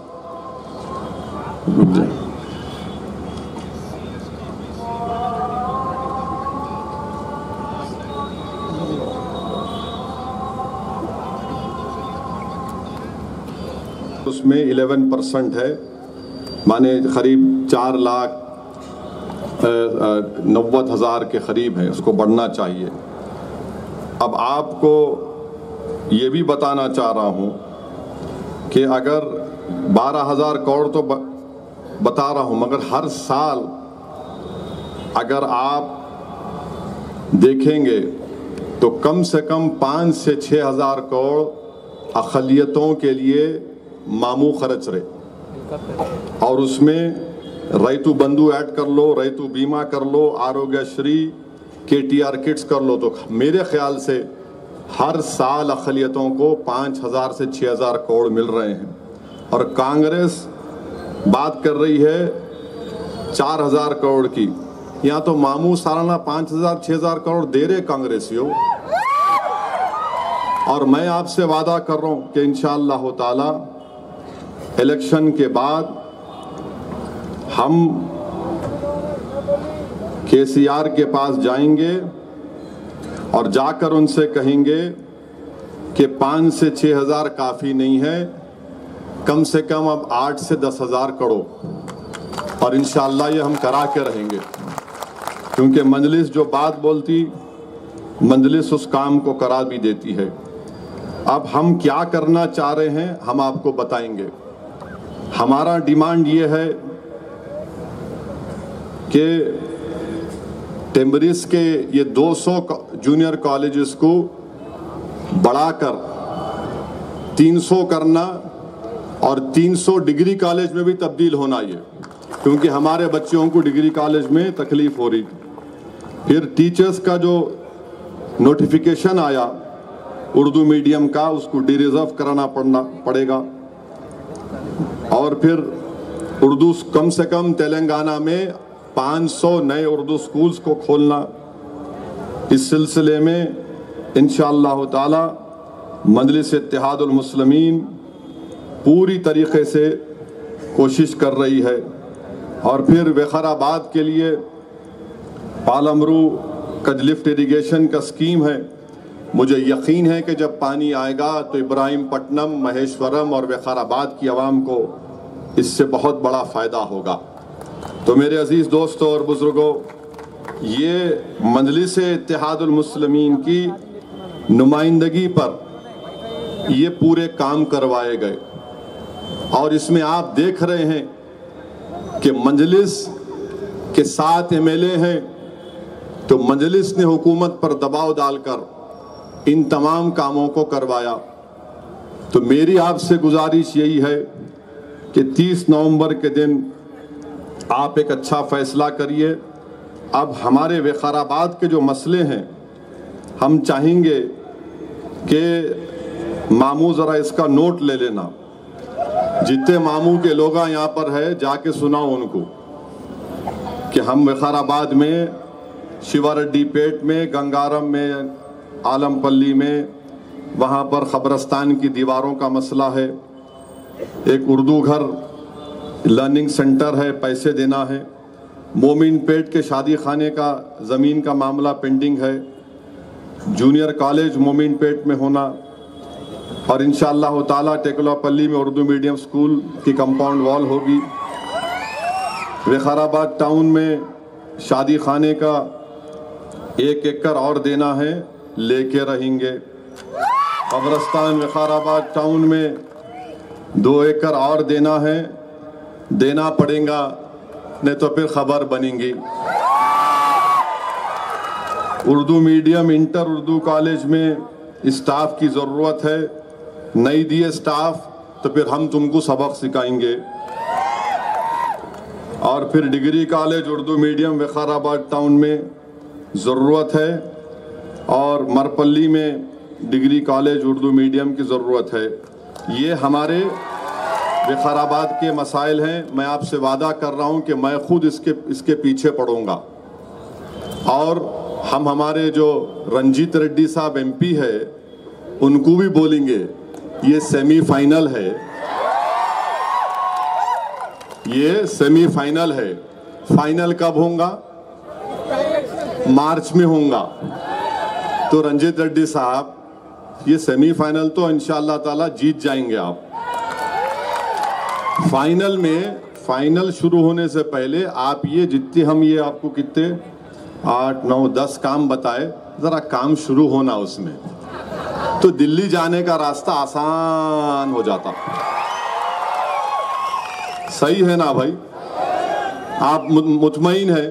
उसमें 11% है, माने करीब 4,90,000 के करीब है। उसको बढ़ना चाहिए। अब आपको ये भी बताना चाह रहा हूं कि अगर 12,000 करोड़ तो बता रहा हूं, मगर हर साल अगर आप देखेंगे तो कम से कम 5 से 6,000 करोड़ अक़लियतों के लिए मामू खर्च रहे, और उसमें रैतु बंधु ऐड कर लो, रैतु बीमा कर लो, आरोग्यश्री, KTR किट्स कर लो, तो मेरे ख्याल से हर साल अक़लियतों को 5,000 से 6,000 करोड़ मिल रहे हैं। और कांग्रेस बात कर रही है 4,000 करोड़ की। यहाँ तो मामू सालाना 5,000 6,000 करोड़ दे रहे कांग्रेसियों। और मैं आपसे वादा कर रहा हूँ कि इंशाअल्लाह ताला इलेक्शन के बाद हम KCR के पास जाएंगे और जाकर उनसे कहेंगे कि 5 से 6,000 काफ़ी नहीं है, कम से कम अब 8 से 10,000 करोड़। और इंशाअल्लाह ये हम करा के रहेंगे, क्योंकि मजलिस जो बात बोलती, मजलिस उस काम को करा भी देती है। अब हम क्या करना चाह रहे हैं हम आपको बताएंगे। हमारा डिमांड ये है कि टेम्बरिस के ये 200 जूनियर कॉलेजेस को बढ़ाकर 300 करना और 300 डिग्री कॉलेज में भी तब्दील होना, ये क्योंकि हमारे बच्चों को डिग्री कॉलेज में तकलीफ हो रही थी। फिर टीचर्स का जो नोटिफिकेशन आया उर्दू मीडियम का, उसको डिरिजर्व कराना पड़ेगा। और फिर उर्दू कम से कम तेलंगाना में 500 नए उर्दू स्कूल्स को खोलना। इस सिलसिले में इंशाअल्लाह ताला मजलिस इत्तेहादुल मुस्लिमीन पूरी तरीके से कोशिश कर रही है। और फिर विकाराबाद के लिए पालमरू कजलिफ्ट इरिगेशन का स्कीम है। मुझे यकीन है कि जब पानी आएगा तो इब्राहिमपट्टनम, महेश्वरम और विकाराबाद की आवाम को इससे बहुत बड़ा फ़ायदा होगा। तो मेरे अजीज़ दोस्तों और बुज़ुर्गों, ये मजलिस इत्तेहादुल मुस्लिमीन की नुमाइंदगी पर ये पूरे काम करवाए गए। और इसमें आप देख रहे हैं कि मजलिस के 7 MLA हैं, तो मजलिस ने हुकूमत पर दबाव डालकर इन तमाम कामों को करवाया। तो मेरी आपसे गुजारिश यही है कि 30 नवंबर के दिन आप एक अच्छा फैसला करिए। अब हमारे विकाराबाद के जो मसले हैं, हम चाहेंगे कि मामू ज़रा इसका नोट ले लेना। जितने मामू के लोग यहाँ पर है जाके सुनाओ उनको कि हम विकाराबाद में, शिवारेड्डी पेट में, गंगारम में, आलमपल्ली में, वहाँ पर खबरस्तान की दीवारों का मसला है। एक उर्दू घर लर्निंग सेंटर है, पैसे देना है। मोमिन पेट के शादी खाने का ज़मीन का मामला पेंडिंग है। जूनियर कॉलेज मोमिन पेट में होना, और इंशाअल्लाह ताला टेकलापल्ली में उर्दू मीडियम स्कूल की कंपाउंड वॉल होगी। विकाराबाद टाउन में शादी खाने का 1 एकड़ और देना है, लेके रहेंगे। कब्रस्तान विकाराबाद टाउन में 2 एकड़ और देना है, देना पड़ेगा, नहीं तो फिर खबर बनेंगी। Urdu medium inter Urdu college में स्टाफ की ज़रूरत है, नहीं दिए स्टाफ तो फिर हम तुमको सबक सिखाएंगे। और फिर degree college Urdu medium Vikarabad town में ज़रूरत है, और मरपल्ली में डिग्री कॉलेज उर्दू मीडियम की ज़रूरत है। ये हमारे विकाराबाद के मसाइल हैं। मैं आपसे वादा कर रहा हूं कि मैं खुद इसके पीछे पड़ूंगा। और हम हमारे जो रंजीत रेड्डी साहब MP है उनको भी बोलेंगे ये सेमीफाइनल है, ये सेमीफाइनल है। फाइनल कब होगा? मार्च में होगा। तो रंजीत रेड्डी साहब, ये सेमीफाइनल तो इंशाअल्लाह ताला जीत जाएंगे आप। फाइनल में, फाइनल शुरू होने से पहले आप ये जितने हम ये आपको कितने 8 9 10 काम बताए, जरा काम शुरू होना उसमें, तो दिल्ली जाने का रास्ता आसान हो जाता। सही है ना भाई? आप मुतमईन है?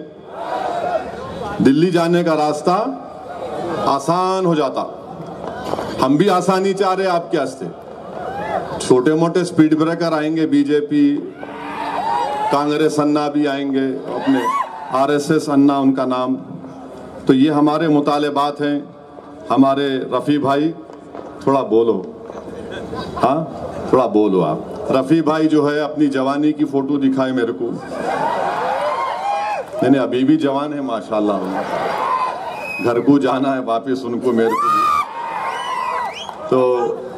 दिल्ली जाने का रास्ता आसान हो जाता। हम भी आसानी चाह रहे हैं आपके वास्ते। छोटे मोटे स्पीड ब्रेकर आएंगे, बीजेपी कांग्रेस अन्ना भी आएंगे, अपने आरएसएस अन्ना उनका नाम। तो ये हमारे मुतालेबात हैं। हमारे रफ़ी भाई थोड़ा बोलो, हाँ थोड़ा बोलो आप। रफ़ी भाई जो है अपनी जवानी की फ़ोटो दिखाए मेरे को। नहीं अभी भी जवान है माशाल्लाह। घर को जाना है वापस उनको, मेरे को। तो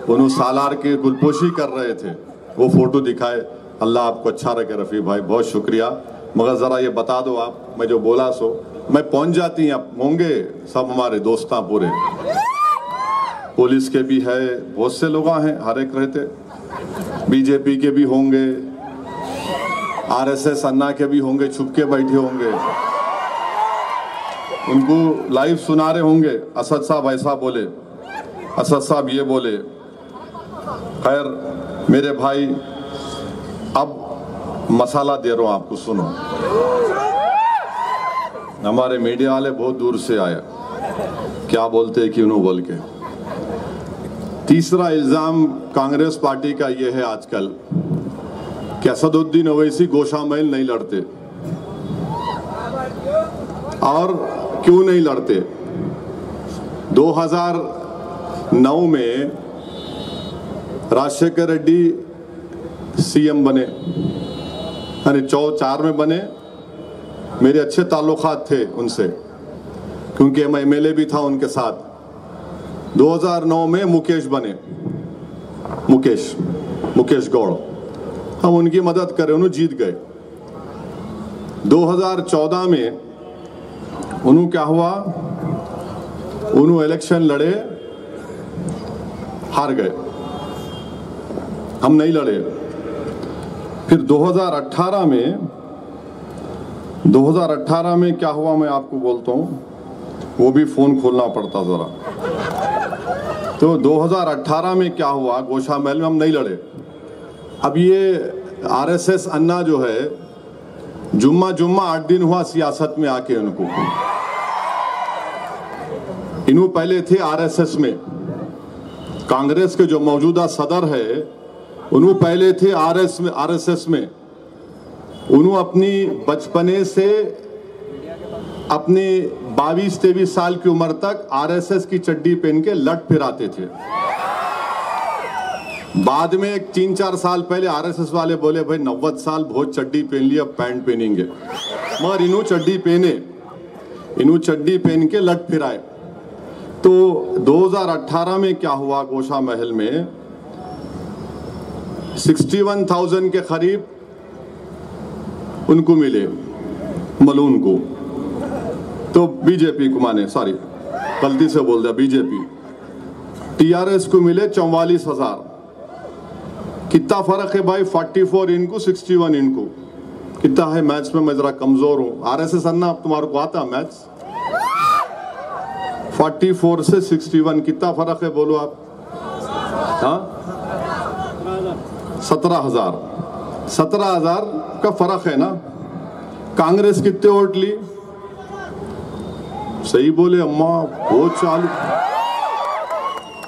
उन्होंने सालार के गुलपोशी कर रहे थे, वो फ़ोटो दिखाए। अल्लाह आपको अच्छा रखे रफ़ी भाई, बहुत शुक्रिया। मगर ज़रा ये बता दो आप, मैं जो बोला सो मैं पहुंच जाती हैं होंगे सब हमारे दोस्तां पूरे, पुलिस के भी है, बहुत से लोग हैं, हर एक रहते, बीजेपी के भी होंगे, आरएसएस अन्ना के भी होंगे, छुप के बैठे होंगे, उनको लाइव सुना रहे होंगे। असद साहब ऐसा बोले, असद साहब ये बोले। खैर मेरे भाई, अब मसाला दे रहा हूं आपको, सुनो। हमारे मीडिया वाले बहुत दूर से आए, क्या बोलते हैं कि उन्होंने बोल के। तीसरा इल्जाम कांग्रेस पार्टी का यह है आजकल कि असदुद्दीन ओवैसी गोशा महल नहीं लड़ते। और क्यों नहीं लड़ते? 2009 में राजशेखर रेड्डी सीएम बने, यानी 4 में बने। मेरे अच्छे ताल्लुकात थे उनसे, क्योंकि मैं एमएलए भी था उनके साथ। 2009 में मुकेश बने, मुकेश गौड़, हम उनकी मदद करें, उन्होंने जीत गए। 2014 में उन्होंने क्या हुआ, उन्होंने इलेक्शन लड़े, हार गए, हम नहीं लड़े। फिर 2018 में क्या हुआ मैं आपको बोलता हूं, वो भी फोन खोलना पड़ता जरा। तो 2018 में क्या हुआ, गोशा महल में हम नहीं लड़े। अब ये आरएसएस अन्ना जो है, जुम्मा 8 दिन हुआ सियासत में आके। इन्हों पहले थे आरएसएस में, कांग्रेस के जो मौजूदा सदर है उन्होंने पहले थे आरएसएस में। उन्होंने अपनी बचपने से अपने 22-23 साल की उम्र तक आरएसएस की चड्डी पहन के लट फिराते थे। बाद में 3-4 साल पहले आरएसएस वाले बोले भाई 90 साल बहुत चड्डी पहन ली, अब पैंट पहनेंगे। मगर इन्हों चड्डी पहन के लट फिराए। तो 2018 में क्या हुआ, गोशा महल में 61,000 के करीब उनको मिले, मलून को। तो बीजेपी को, माने सॉरी गलती से बोल दिया, बीजेपी, टीआरएस को मिले 44,000। कितना फर्क है भाई, 44 इनको 61 इनको। कितना है मैथ्स में, मैं जरा कमजोर हूं। आरएसएस अन्ना तुम्हारे को आता मैथ्स? 44 से 61 कितना फर्क है बोलो आप? हाँ 17,000 का फर्क है ना। कांग्रेस कितने वोट ली? सही बोले अम्मा, वो चालू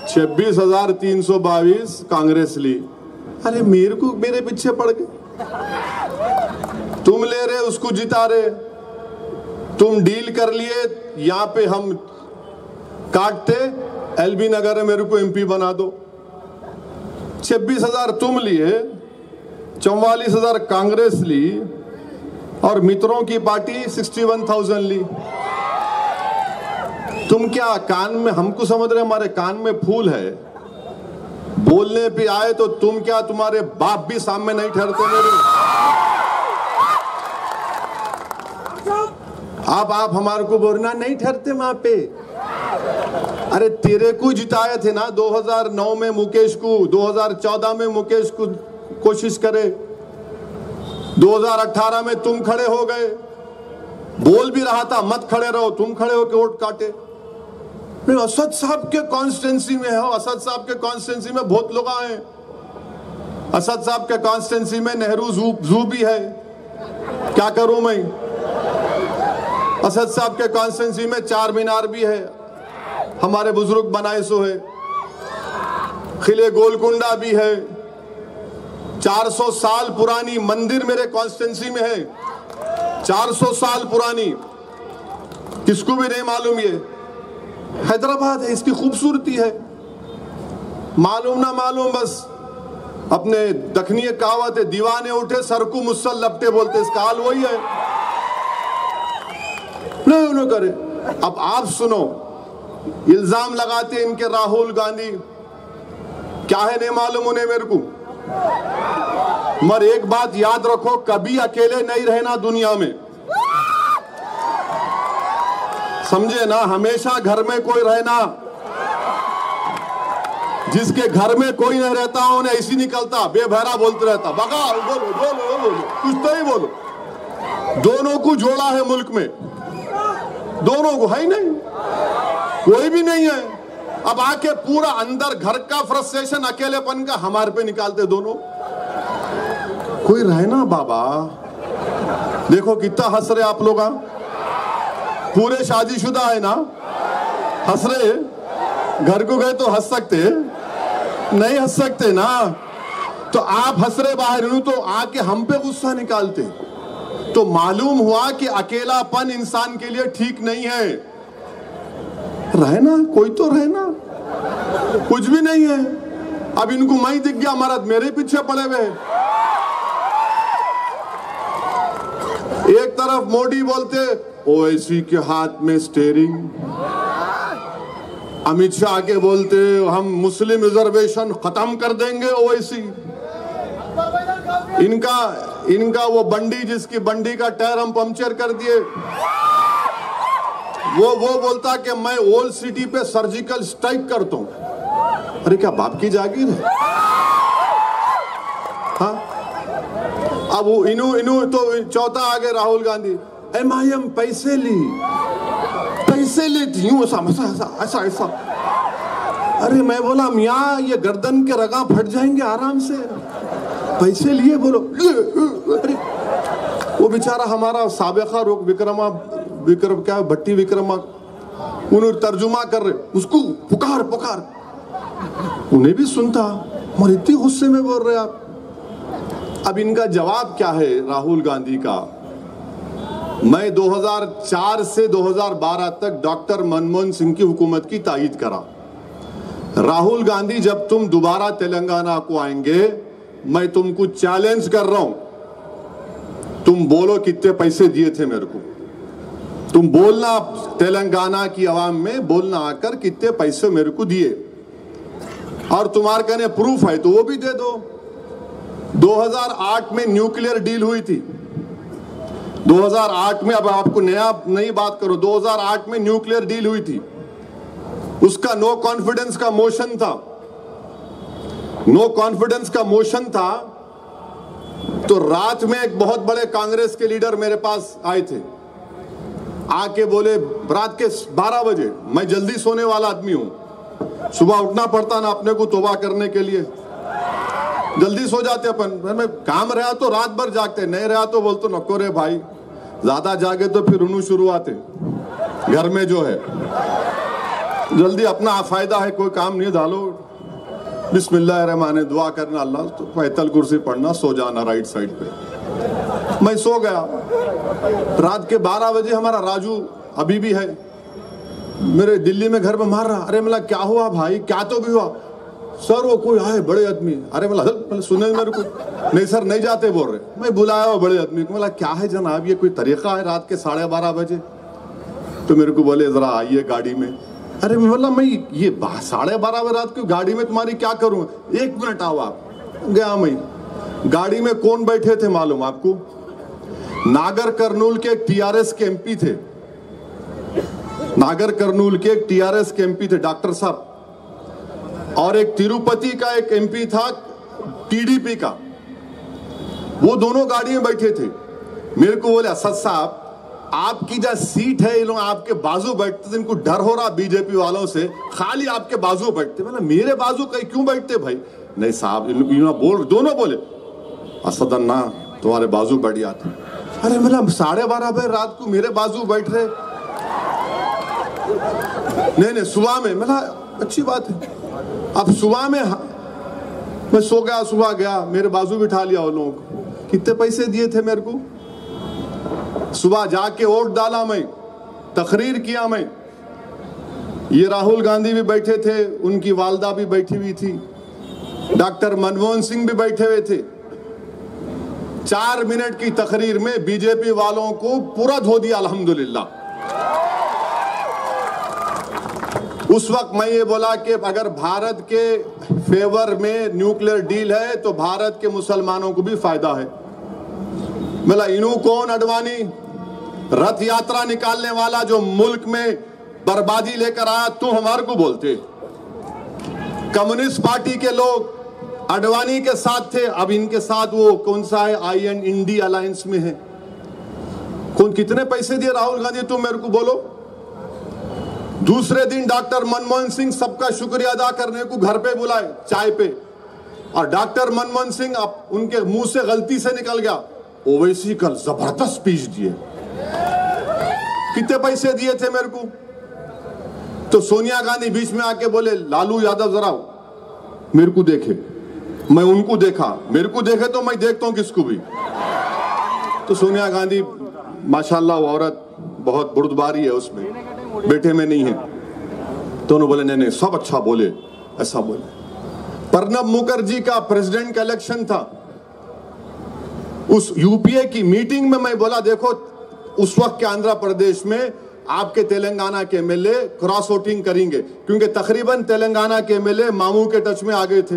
26,322 कांग्रेस ली। अरे मेरे पीछे पड़ गए। तुम ले रहे, उसको जिता रहे, तुम डील कर लिए, यहां पे हम काटते, एलबी नगर में मेरे को एमपी बना दो। 26,000 तुम लिए, 44,000 कांग्रेस ली, और मित्रों की पार्टी 61,000 ली। तुम क्या कान में, हमको समझ रहे हमारे कान में फूल है, बोलने पे आए तो तुम क्या, तुम्हारे बाप भी सामने नहीं ठहरते मेरे। आप हमारे को बोलना नहीं ठहरते वहां पे। अरे तेरे को जिताए थे ना 2009 में मुकेश को, 2014 में मुकेश को कोशिश करे, 2018 में तुम खड़े हो गए, बोल भी रहा था मत खड़े रहो, तुम खड़े होकर वोट काटे। असद साहब के कॉन्स्टिट्यूंसी में हो, असद साहब के कॉन्स्टिट्यूंसी में बहुत लोग आए। असद साहब के कॉन्स्टिट्यूंसी में नेहरू जू भी है, क्या करूं मैं। असद साहब के कॉन्स्टिट्यूंसी में 4 मीनार भी है, हमारे बुजुर्ग बनाए सो है, खिले गोलकुंडा भी है, 400 साल पुरानी मंदिर मेरे कॉन्स्टिट्यूंसी में है, 400 साल पुरानी, किसको भी नहीं मालूम। ये हैदराबाद है, इसकी खूबसूरती है। मालूम ना मालूम, बस अपने दखनी कहावत है, दीवाने उठे सर को मुसल लपटे, बोलते इसका हाल वही है। नहीं करे। अब आप सुनो, इल्जाम लगाते इनके राहुल गांधी, क्या है नहीं मालूम उन्हें मेरे को। मगर एक बात याद रखो, कभी अकेले नहीं रहना दुनिया में, समझे ना। हमेशा घर में कोई रहना। जिसके घर में कोई नहीं रहता उन्हें ऐसी निकलता, बेबहरा बोलते रहता, बगा बोलो बोलो बोलो, कुछ तो ही बोलो। दोनों को जोड़ा है मुल्क में, दोनों को है ही नहीं, कोई भी नहीं है। अब आके पूरा अंदर घर का फ्रस्ट्रेशन, अकेलेपन का हमारे पे निकालते दोनों। कोई रहना बाबा। देखो कितना हंस रहे आप लोग, पूरे शादीशुदा है ना, हंस रहे। घर को गए तो हंस सकते, नहीं हंस सकते ना। तो आप हंस रहे बाहर, तो आके हम पे गुस्सा निकालते। तो मालूम हुआ कि अकेलापन इंसान के लिए ठीक नहीं है। रहना, कोई तो रहना, कुछ भी नहीं है। अब इनको मैं दिख गया, महाराज मेरे पीछे पड़े हुए। एक तरफ मोदी बोलते ओवैसी के हाथ में स्टीयरिंग, अमित शाह आके बोलते हम मुस्लिम रिजर्वेशन खत्म कर देंगे ओवैसी। इनका वो बंडी, जिसकी बंडी का टायर हम पंक्चर कर दिए, वो बोलता कि मैं ओल्ड सिटी पे सर्जिकल स्ट्राइक करता हूं। अरे क्या बाप की जागीर है? हाँ, अब वो इनू तो चौथा आ गए राहुल गांधी, MIM पैसे लेती हूँ, ऐसा। अरे मैं बोला मियाँ ये गर्दन के रगा फट जाएंगे आराम से, पैसे लिए बोलो। अरे वो बेचारा हमारा साबिका रोक विक्रम क्या भट्टी विक्रमा, उन्हें तर्जुमा कर रहे, उसको पुकार उन्हें भी सुनता, मगर इतने गुस्से में बोल रहे आप। अब इनका जवाब क्या है राहुल गांधी का? मैं 2004 से 2012 तक डॉक्टर मनमोहन सिंह की हुकूमत की तायीद करा। राहुल गांधी, जब तुम दोबारा तेलंगाना को आएंगे, मैं तुमको चैलेंज कर रहा हूं, तुम बोलो कितने पैसे दिए थे मेरे को। तुम बोलना तेलंगाना की आवाम में, बोलना आकर कितने पैसे मेरे को दिए, और तुम्हारे कहने प्रूफ है तो वो भी दे दो। 2008 में न्यूक्लियर डील हुई थी। 2008 में, अब आपको नई बात करो, 2008 में न्यूक्लियर डील हुई थी। उसका नो कॉन्फिडेंस का मोशन था। तो रात में एक बहुत बड़े कांग्रेस के लीडर मेरे पास आए थे, आके बोले रात के 12 बजे, मैं जल्दी सोने वाला आदमी हूं, सुबह उठना पड़ता ना अपने को तौबा करने के लिए, जल्दी सो जाते अपन। में काम रहा तो रात भर जागते, नहीं रहा तो बोलते नको रे भाई, ज्यादा जागे तो फिर उन्हें शुरू आते घर में जो है, जल्दी अपना फायदा है, कोई काम नहीं, डालो बिस्मिल्लाह रहमान दुआ करना, अल्लाह तो पैतल कुर्सी पढ़ना, सो जाना राइट साइड पे। मैं सो गया। रात के 12 बजे हमारा राजू अभी भी है मेरे दिल्ली में घर में मार रहा। अरे मला क्या हुआ भाई, क्या तो भी हुआ? सर वो कोई आए बड़े आदमी। अरे मला सुने मेरे को, नहीं सर नहीं जाते बोल रहे। मैं बुलाया बड़े आदमी को, मला क्या है जनाब, ये कोई तरीका है रात के 12:30 बजे? तो मेरे को बोले जरा आइए गाड़ी में। अरे मतलब मैं ये 12:30 बजे रात को गाड़ी में तुम्हारी क्या करूं? 1 मिनट आओ आप। गया मैं, गाड़ी में कौन बैठे थे मालूम आपको? नागर कर्नूल के एक TRS के MP थे, नागर कर्नूल के एक TRS के MP थे डॉक्टर साहब, और एक तिरुपति का एक MP था TDP का। वो दोनों गाड़ी में बैठे थे। मेरे को बोले असद साहब आपकी जो सीट है, ये लोग आपके बाजू बैठते थे, इनको डर हो रहा बीजेपी वालों से, खाली आपके बाजू बैठते। मतलब मेरे बाजू कहीं क्यों बैठते भाई? नहीं साहब, दोनों बोले असद अन्ना तुम्हारे बाजू बैठ जाते। अरे मतलब 12:30 बजे रात को मेरे बाजू बैठ रहे? नहीं सुबह में, मतलब अच्छी बात है। अब सुबह में मैं सो गया, सुबह गया, मेरे बाजू बिठा लिया वो लोग, कितने पैसे दिए थे मेरे को। सुबह जाके वोट डाला, मैं तकरीर किया, मैं ये राहुल गांधी भी बैठे थे, उनकी वालदा भी बैठी हुई थी, डॉक्टर मनमोहन सिंह भी बैठे हुए थे। 4 मिनट की तकरीर में बीजेपी वालों को पूरा धो दिया अल्हम्दुलिल्लाह। उस वक्त मैं ये बोला कि अगर भारत के फेवर में न्यूक्लियर डील है तो भारत के मुसलमानों को भी फायदा है। बोला इनू कौन अडवाणी, रथ यात्रा निकालने वाला जो मुल्क में बर्बादी लेकर आया, तू हमारे को बोलते। कम्युनिस्ट पार्टी के लोग अडवाणी के साथ थे, अब इनके साथ वो कौन सा है, IND अलायंस में है। कौन कितने पैसे दिए राहुल गांधी, तुम मेरे को बोलो। दूसरे दिन डॉक्टर मनमोहन सिंह सबका शुक्रिया अदा करने को घर पे बुलाए चाय पे, और डॉक्टर मनमोहन सिंह अब उनके मुंह से गलती से निकल गया ओवैसी कल जबरदस्त स्पीच दिए। कितने पैसे दिए थे मेरे को? तो सोनिया गांधी बीच में आके बोले लालू यादव जरा मेरे को देखे, मैं उनको देखा, मेरे को देखे तो मैं देखता हूं किसको भी। तो सोनिया गांधी माशाल्लाह वो औरत बहुत बुर्दबारी है उसमें, बेटे में नहीं है। तो उन्होंने बोले नहीं सब अच्छा बोले, ऐसा बोले। प्रणब मुखर्जी का प्रेसिडेंट का इलेक्शन था, उस यूपीए की मीटिंग में मैं बोला देखो उस वक्त के आंध्र प्रदेश में आपके तेलंगाना के एमएलए क्रॉस वोटिंग करेंगे, क्योंकि तकरीबन तेलंगाना के एमएलए मामू के टच में आ गए थे।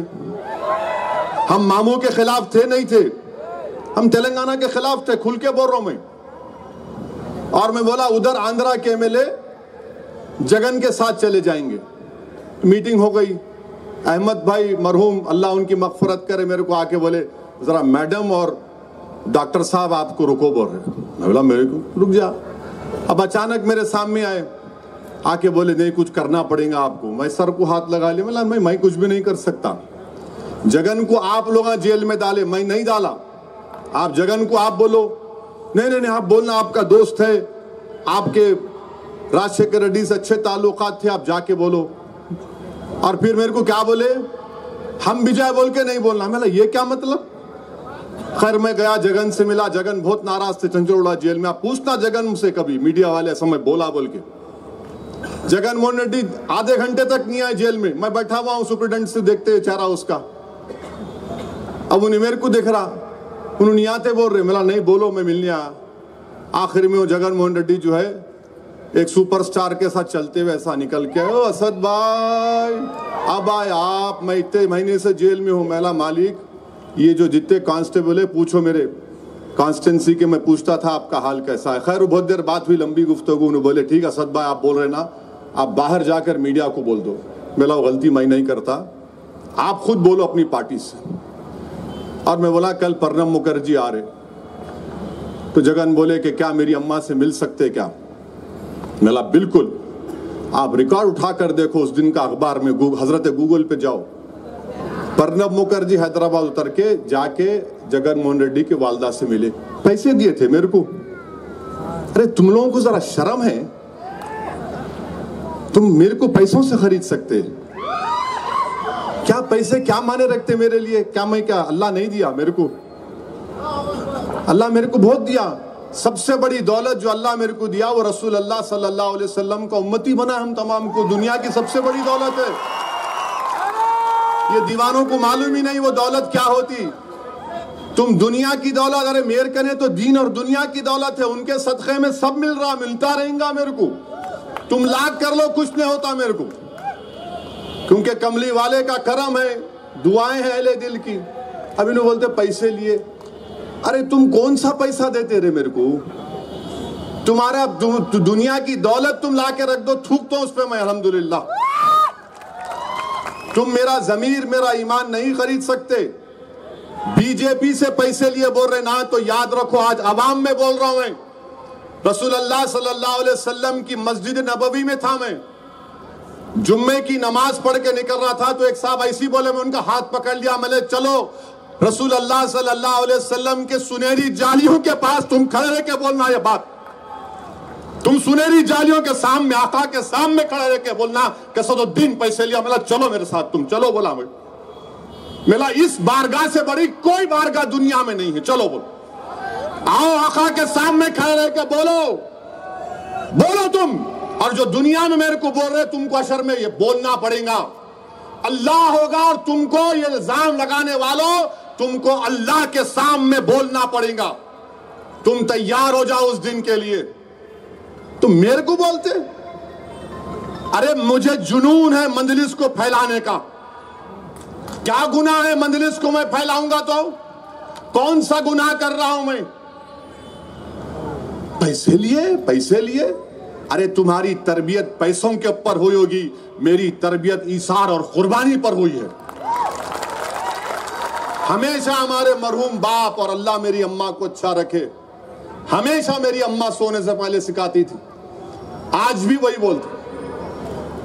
हम मामू के खिलाफ थे नहीं थे, हम तेलंगाना के खिलाफ थे, खुल के बोल रहा हूं मैं। और मैं बोला उधर आंध्रा के एमएलए जगन के साथ चले जाएंगे। मीटिंग हो गई, अहमद भाई मरहूम अल्लाह उनकी मगफरत करे, मेरे को आके बोले जरा मैडम और डॉक्टर साहब आपको रुको बोल रहे। मैं बोला मेरे को रुक जा। अब अचानक मेरे सामने आए, आके बोले नहीं कुछ करना पड़ेगा आपको। मैं सर को हाथ लगा लिया, बोला मैं कुछ भी नहीं कर सकता। जगन को आप लोग जेल में डाले, मैं नहीं डाला। आप जगन को आप बोलो, नहीं आप बोलना, आपका दोस्त है, आपके राजशेखर रेड्डी से अच्छे ताल्लुकात थे, आप जाके बोलो। और फिर मेरे को क्या बोले, हम विजय बोल के नहीं बोलना। मैं ये क्या मतलब? खैर मैं गया, जगन से मिला, जगन बहुत नाराज थे, चंचोड़ा जेल में। आप पूछना जगन से कभी, मीडिया वाले समय बोला बोल के। जगन मोहन रेड्डी आधे घंटे तक नहीं आए जेल में, मैं बैठा हुआ हूं सुप्रीटेंडेंट से देखते चेहरा उसका। अब उन्हें मेरे को देख रहा, उन्होंने आते बोल रहे, मिला नहीं बोलो, मैं मिलने आया। आखिर में वो जगन मोहन रेड्डी जो है एक सुपरस्टार के साथ चलते हुए ऐसा निकल के, ओ असद भाई अब आए आप, मैं इतने महीने से जेल में हूं। मैला मालिक ये जो जितने कांस्टेबल है पूछो, मेरे कॉन्स्टेंसी के मैं पूछता था आपका हाल कैसा है। खैर बहुत देर बात हुई, लंबी गुफ्तगू। उन्होंने बोले ठीक है असद भाई आप बोल रहे ना, आप बाहर जाकर मीडिया को बोल दो। मेरा वो गलती मैं नहीं करता, आप खुद बोलो अपनी पार्टी से। और मैं बोला कल प्रणब मुखर्जी आ रहे, तो जगन बोले कि क्या मेरी अम्मा से मिल सकते क्या? मेला बिल्कुल, आप रिकॉर्ड उठाकर देखो उस दिन का अखबार में, हजरत गूगल पे जाओ। प्रणब मुखर्जी हैदराबाद उतर के जाके जगन मोहन रेड्डी के वालदा से मिले, पैसे दिए थे मेरे को। अरे तुम लोगों को जरा शर्म है, तुम मेरे को पैसों से खरीद सकते? क्या पैसे क्या माने रखते मेरे लिए? क्या मैं क्या अल्लाह नहीं दिया मेरे को? अल्लाह मेरे को बहुत दिया। सबसे बड़ी दौलत जो अल्लाह मेरे को दिया वो रसूल अल्लाह सल्लल्लाहु अलैहि वसल्लम का उम्मती बना हम तमाम को। दुनिया की सबसे बड़ी दौलत है। ये दीवानों को मालूम ही नहीं वो दौलत क्या होती। तुम दुनिया की दौलत, अरे मेरे कने तो दीन और दुनिया की दौलत है, उनके सदक़े में सब मिल रहा, मिलता रहेगा मेरे को। तुम लाख कर लो कुछ नहीं होता मेरे को, क्योंकि कमली वाले का करम है, दुआएं हैं अहले दिल की। अब इन्होंने बोलते पैसे लिए, अरे तुम कौन सा पैसा देते रहे मेरे को? तुम्हारा दुनिया की दौलत तुम ला के रख दो, थूक दो उस पर मैं अल्हम्दुलिल्लाह। तुम मेरा जमीर मेरा ईमान नहीं खरीद सकते। बीजेपी से पैसे लिए बोल रहे ना, तो याद रखो आज अवाम में बोल रहा हूं मैं। रसूल अल्लाह सल्लल्लाहु अलैहि वसल्लम की मस्जिद नबवी में था मैं, जुम्मे की नमाज पढ़ के निकल रहा था, तो एक साहब ऐसी बोले, मैं उनका हाथ पकड़ लिया, मैंने चलो रसूल अल्लाह सल्लल्लाहु अलैहि वसल्लम के सुनहरी जालियों के पास तुम खड़े रह के बोलना ये बात। तुम सुनहरी जालियों के सामने, आका के सामने खड़े रह के बोलना कि सदुद्दीन पैसे लिया। मतलब चलो मेरे साथ, तुम चलो। बोला मैं मेरा इस बारगाह से बड़ी कोई बारगाह दुनिया में नहीं है। चलो बोलो, आओ आका के सामने खड़े रह के बोलो तुम। और जो दुनिया में मेरे को बोल रहे, तुमको अशर में ये बोलना पड़ेगा। अल्लाह होगा और तुमको ये इल्जाम लगाने वालों, तुमको अल्लाह के सामने बोलना पड़ेगा। तुम तैयार हो जाओ उस दिन के लिए। तुम मेरे को बोलते, अरे मुझे जुनून है मंजलिस को फैलाने का। क्या गुनाह है मंजलिस को मैं फैलाऊंगा तो? कौन सा गुनाह कर रहा हूं मैं? पैसे लिए। अरे तुम्हारी तरबियत पैसों के ऊपर हुई होगी, मेरी तरबियत ईसार और कुर्बानी पर हुई है। हमेशा हमारे मरहूम बाप, और अल्लाह मेरी अम्मा को अच्छा रखे, हमेशा मेरी अम्मा सोने से पहले सिखाती थी, आज भी वही बोलती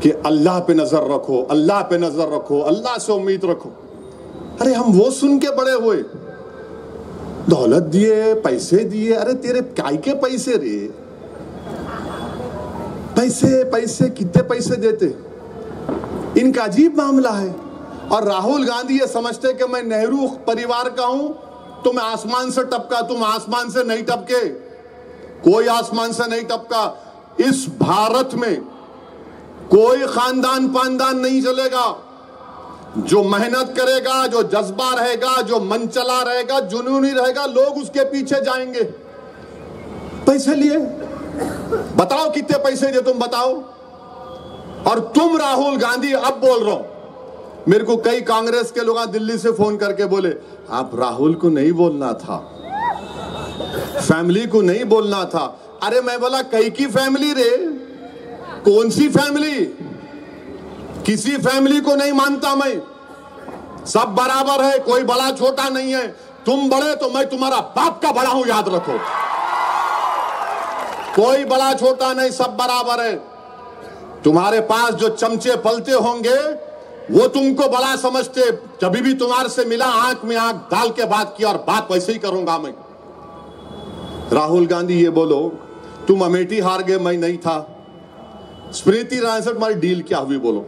कि अल्लाह पे नजर रखो, अल्लाह पे नजर रखो, अल्लाह से उम्मीद रखो। अरे हम वो सुन के बड़े हुए, दौलत दिए, पैसे दिए। अरे तेरे काय के पैसे रे? पैसे कितने पैसे देते? इनका अजीब मामला है। और राहुल गांधी ये समझते कि मैं नेहरू परिवार का हूं तो मैं आसमान से टपका, तुम आसमान से नहीं टपके, कोई आसमान से नहीं टपका। इस भारत में कोई खानदान पानदान नहीं चलेगा। जो मेहनत करेगा, जो जज्बा रहेगा, जो मन चला रहेगा, जुनूनी रहेगा, लोग उसके पीछे जाएंगे। पैसे लिए, बताओ कितने पैसे दिए तुम बताओ। और तुम राहुल गांधी, अब बोल रहा हूं, मेरे को कई कांग्रेस के लोग दिल्ली से फोन करके बोले, आप राहुल को नहीं बोलना था, फैमिली को नहीं बोलना था। अरे मैं बोला, कई की फैमिली रे? कौन सी फैमिली? किसी फैमिली को नहीं मानता मैं। सब बराबर है, कोई बड़ा छोटा नहीं है। तुम बड़े तो मैं तुम्हारा बाप का बड़ा हूं, याद रखो। कोई बड़ा छोटा नहीं, सब बराबर है। तुम्हारे पास जो चमचे पलते होंगे वो तुमको बड़ा समझते। जब भी तुम्हारे से मिला, आंख में आंख डाल के बात किया, और बात वैसे ही करूंगा मैं। राहुल गांधी ये बोलो, तुम अमेठी हार गए, मैं नहीं था। स्मृति ईरानी से तुम्हारी डील क्या हुई बोलो?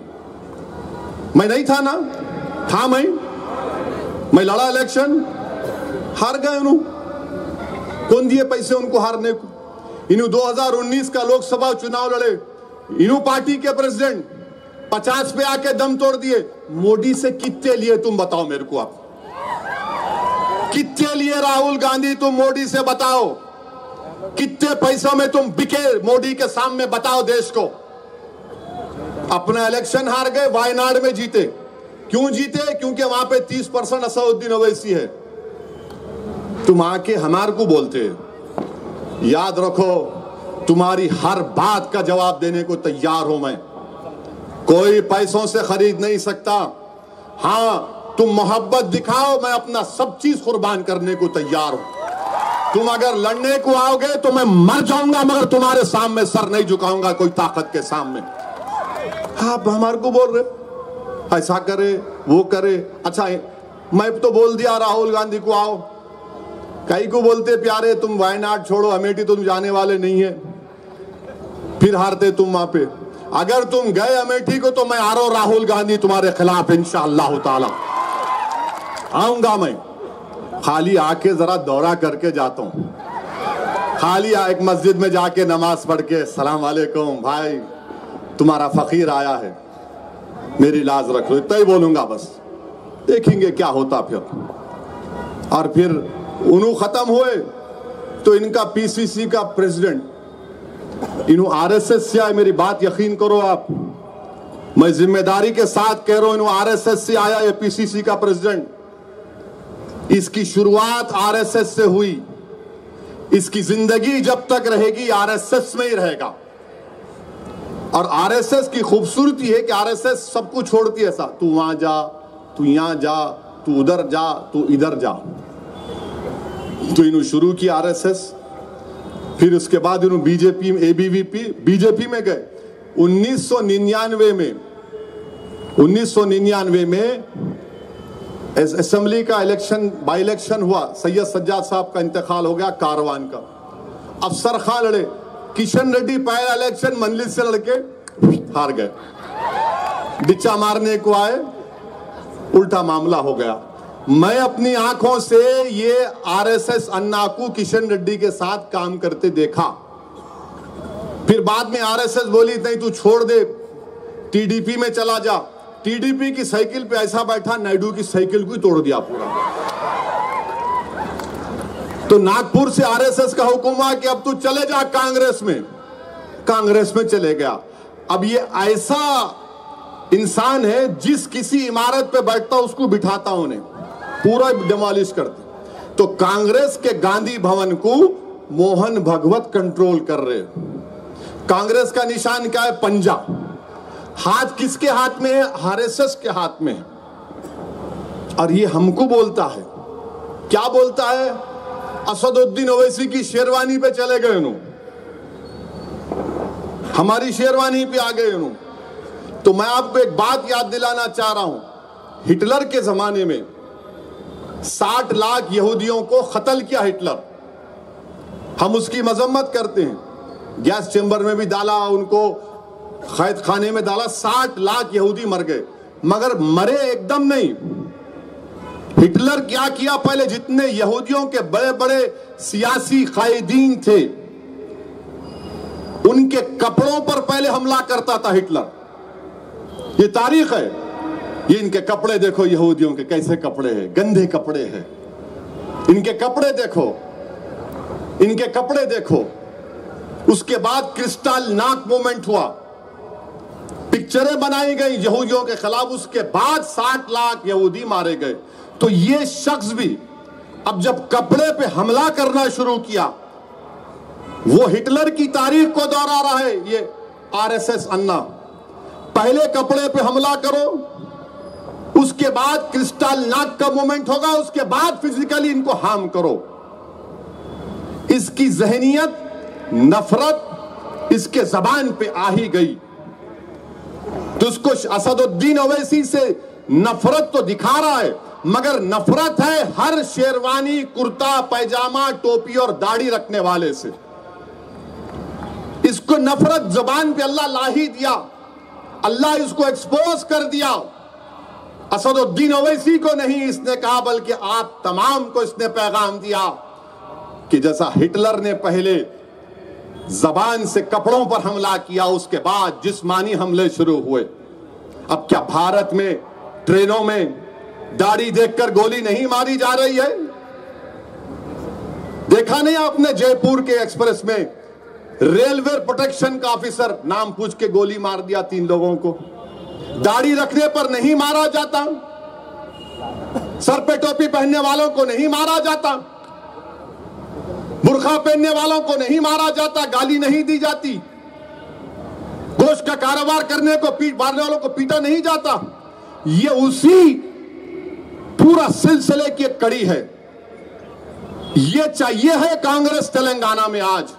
मैं नहीं था ना? था मैं लड़ा इलेक्शन, हार गए। उन्होंने कौन दिए पैसे उनको हारने को? इन्हों 2019 का लोकसभा चुनाव लड़े, इन्हों पार्टी के प्रेसिडेंट 50 पे आके दम तोड़ दिए। मोदी से कितने लिए तुम बताओ मेरे को? आप कितने लिए राहुल गांधी? तुम मोदी से बताओ कितने पैसों में तुम बिके मोदी के सामने, बताओ देश को। अपना इलेक्शन हार गए, वायनाड में जीते। क्यों जीते? क्योंकि वहां पे 30% असदुद्दीन ओवैसी है। तुम आके हमारे को बोलते। याद रखो, तुम्हारी हर बात का जवाब देने को तैयार हूं मैं। कोई पैसों से खरीद नहीं सकता। हां, तुम मोहब्बत दिखाओ, मैं अपना सब चीज कुर्बान करने को तैयार हूं। तुम अगर लड़ने को आओगे तो मैं मर जाऊंगा, मगर तुम्हारे सामने सर नहीं झुकाऊंगा कोई ताकत के सामने। आप हमारे को बोल रहे ऐसा करे, वो करे। अच्छा, मैं तो बोल दिया राहुल गांधी को आओ। कई को बोलते, प्यारे तुम वायनाड छोड़ो, अमेठी तुम जाने वाले नहीं है, फिर हारते तुम वहां पे। अगर तुम गए अमेठी को तो मैं आ रहा हूं राहुल गांधी तुम्हारे खिलाफ, इंशाअल्लाह ताला आऊंगा मैं। खाली आके जरा दौरा करके जाता हूं, खाली एक मस्जिद में जाके नमाज पढ़ के सलाम वालेकुम भाई, तुम्हारा फकीर आया है, मेरी लाज रख लो, इतना ही बोलूंगा बस। देखेंगे क्या होता फिर। और फिर उन्हों खत्म हुए तो इनका पीसीसी का प्रेसिडेंट इन्हों आरएसएस से आए। मेरी बात यकीन करो आप, मैं जिम्मेदारी के साथ कह रहा हूं, इन्हों आरएसएस से आया ये पीसीसी का प्रेसिडेंट। इसकी शुरुआत आरएसएस से हुई, इसकी जिंदगी जब तक रहेगी आरएसएस में ही रहेगा। और आरएसएस की खूबसूरती है कि आरएसएस सब कुछ छोड़ती है। ऐसा तू वहां जा, तू यहां जा, तू उधर जा, तू इधर जा। तो इन्होंने शुरू किया आरएसएस, फिर उसके बाद इन्होंने बीजेपी में, एबीवीपी बीजेपी में गए। 1999 में असेंबली का इलेक्शन, बाई इलेक्शन हुआ, सैयद सज्जाद साहब का इंतकाल हो गया, कारवान का। अफसर खां लड़े, किशन रेड्डी पहला इलेक्शन मंजलिस से लड़के हार गए। डिच्चा मारने को आए, उल्टा मामला हो गया। मैं अपनी आंखों से ये आरएसएस अन्नाकू किशन रेड्डी के साथ काम करते देखा। फिर बाद में आरएसएस बोली नहीं तू छोड़ दे, टीडीपी में चला जा। टीडीपी की साइकिल पे ऐसा बैठा, नायडू की साइकिल को ही तोड़ दिया पूरा। तो नागपुर से आरएसएस का हुक्म हुआ कि अब तू चले जा कांग्रेस में। कांग्रेस में चले गया। अब ये ऐसा इंसान है जिस किसी इमारत पे बैठता उसको बिठाता उन्हें, पूरा डिमोलिश करते। तो कांग्रेस के गांधी भवन को मोहन भगवत कंट्रोल कर रहे। कांग्रेस का निशान क्या है? पंजा। हाथ किसके हाथ में है? आरएसएस के हाथ में है। और ये हमको बोलता है, क्या बोलता है? असदुद्दीन ओवैसी की शेरवानी पे चले गए उन्होंने, हमारी शेरवानी पे आ गए उन्होंने। तो मैं आपको एक बात याद दिलाना चाह रहा हूं, हिटलर के जमाने में 60 लाख यहूदियों को कत्ल किया हिटलर। हम उसकी मजम्मत करते हैं, गैस चेंबर में भी डाला, उनको कैद खाने में डाला, 60 लाख यहूदी मर गए। मगर मरे एकदम नहीं। हिटलर क्या किया? पहले जितने यहूदियों के बड़े बड़े सियासी कायदीन थे उनके कपड़ों पर पहले हमला करता था हिटलर। ये तारीख है। ये इनके कपड़े देखो, यहूदियों के कैसे कपड़े हैं, गंदे कपड़े हैं। इनके कपड़े देखो, इनके कपड़े देखो। उसके बाद क्रिस्टल नाक मूवमेंट हुआ, पिक्चरें बनाई गई यहूदियों के खिलाफ। उसके बाद 60 लाख यहूदी मारे गए। तो ये शख्स भी अब जब कपड़े पे हमला करना शुरू किया, वो हिटलर की तारीख को दोहरा रहा है। ये आरएसएस अन्ना, पहले कपड़े पे हमला करो, उसके बाद क्रिस्टल नाक का मूवमेंट होगा, उसके बाद फिजिकली इनको हार्म करो। इसकी जहनियत, नफरत इसके जबान पे आ ही गई। तो उसको असदुद्दीन ओवैसी से नफरत तो दिखा रहा है, मगर नफरत है हर शेरवानी, कुर्ता पैजामा, टोपी और दाढ़ी रखने वाले से। इसको नफरत जबान पे अल्लाह ला ही दिया, अल्लाह इसको एक्सपोज कर दिया। असदुद्दीन ओवैसी को नहीं इसने कहा, बल्कि आप तमाम को इसने पैगाम दिया कि जैसा हिटलर ने पहले जबान से कपड़ों पर हमला किया, उसके बाद जिस्मानी हमले शुरू हुए। अब क्या भारत में ट्रेनों में दाढ़ी देखकर गोली नहीं मारी जा रही है? देखा नहीं आपने जयपुर के एक्सप्रेस में रेलवे प्रोटेक्शन का ऑफिसर नाम पूछ के गोली मार दिया 3 लोगों को। दाढ़ी रखने पर नहीं मारा जाता, सर पे टोपी पहनने वालों को नहीं मारा जाता, बुर्खा पहनने वालों को नहीं मारा जाता, गाली नहीं दी जाती, गोश्त का कारोबार करने को मारने वालों को पीटा नहीं जाता। ये उसी पूरा सिलसिले की एक कड़ी है। ये चाहिए है कांग्रेस तेलंगाना में आज।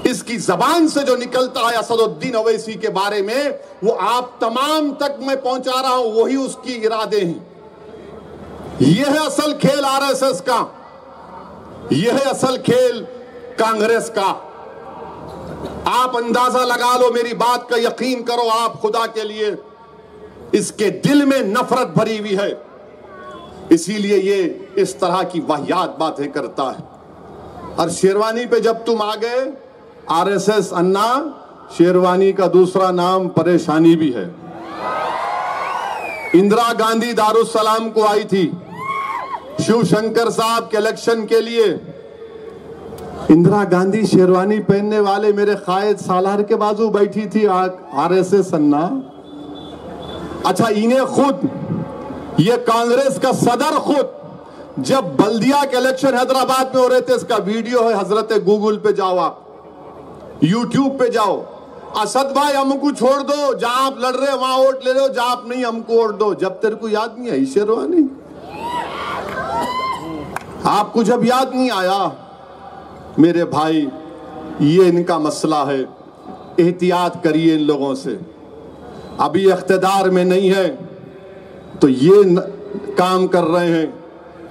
इसकी जबान से जो निकलता है असदुद्दीन ओवैसी के बारे में, वो आप तमाम तक मैं पहुंचा रहा हूं, वही उसकी इरादे हैं। यह है असल खेल आरएसएस का, यह है असल खेल कांग्रेस का। आप अंदाजा लगा लो, मेरी बात का यकीन करो आप खुदा के लिए, इसके दिल में नफरत भरी हुई है, इसीलिए ये इस तरह की वाहियात बातें करता है। और शेरवानी पे जब तुम आ गए, आरएसएस अन्ना, शेरवानी का दूसरा नाम परेशानी भी है। इंदिरा गांधी दारुसलाम को आई थी शिव शंकर साहब के इलेक्शन के लिए। इंदिरा गांधी शेरवानी पहनने वाले मेरे कायद सालार के बाजू बैठी थी आरएसएस अन्ना। अच्छा, इन्हें खुद, ये कांग्रेस का सदर खुद, जब बल्दिया के इलेक्शन हैदराबाद में हो रहे थे, इसका वीडियो है, हजरत गूगल पे जाओ, आप यूट्यूब पे जाओ। असद भाई हमको छोड़ दो, जहां आप लड़ रहे हो वहां वोट ले लो, जहां आप नहीं हमको वोट दो। जब तेरे को याद नहीं आई शेरवानी, आपको जब याद नहीं आया, मेरे भाई ये इनका मसला है, एहतियात करिए इन लोगों से। अभी इख्तिदार में नहीं है तो ये काम कर रहे हैं,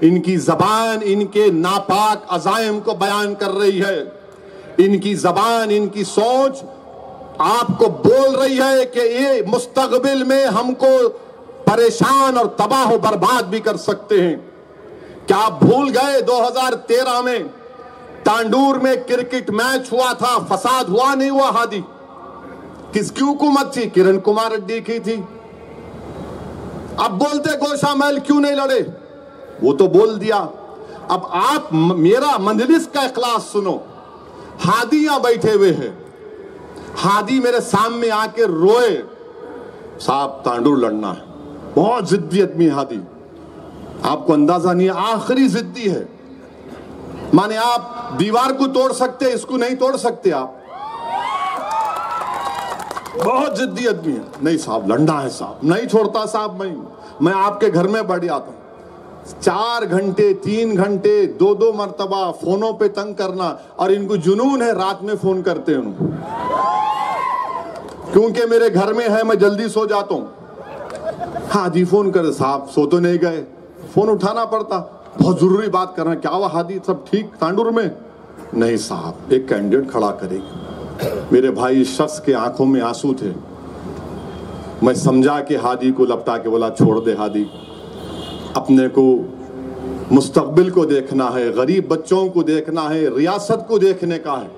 इनकी जबान इनके नापाक अज़ाइम को बयान कर रही है, इनकी जबान, इनकी सोच आपको बोल रही है कि ये मुस्तकबिल में हमको परेशान और तबाह बर्बाद भी कर सकते हैं। क्या आप भूल गए 2013 में तांडूर में क्रिकेट मैच हुआ था, फसाद हुआ नहीं हुआ? हादी किसकी हुकूमत थी? किरण कुमार रेड्डी की थी। अब बोलते गोशा महल क्यों नहीं लड़े, वो तो बोल दिया। अब आप मेरा मजलिस का इखलास सुनो। हादी यहां बैठे हुए हैं, हादी मेरे सामने आके रोए, साहब तांडूर लड़ना है। बहुत जिद्दी आदमी हादी, आपको अंदाजा नहीं है, आखिरी जिद्दी है। माने आप दीवार को तोड़ सकते, इसको नहीं तोड़ सकते आप। बहुत जिद्दी आदमी है। नहीं साहब लड़ना है साहब, नहीं छोड़ता साहब। मैं आपके घर में बढ़ जाता हूं। 4 घंटे 3 घंटे 2-2 मरतबा फोनों पे तंग करना, और इनको जुनून है रात में फोन करते हैं। क्योंकि मेरे घर में है, मैं जल्दी सो जाता हूं। हादी फोन करे, साहब सो तो नहीं गए, फोन उठाना पड़ता, बहुत जरूरी बात करना। क्या हुआ हादी, सब ठीक तांडूर में? नहीं साहब, एक कैंडिडेट खड़ा करेगी। मेरे भाई इस शख्स के आंखों में आंसू थे। मैं समझा कि हादी को लपटा के बोला, छोड़ दे हादी, अपने को मुस्तकबिल को देखना है, गरीब बच्चों को देखना है, रियासत को देखने का है।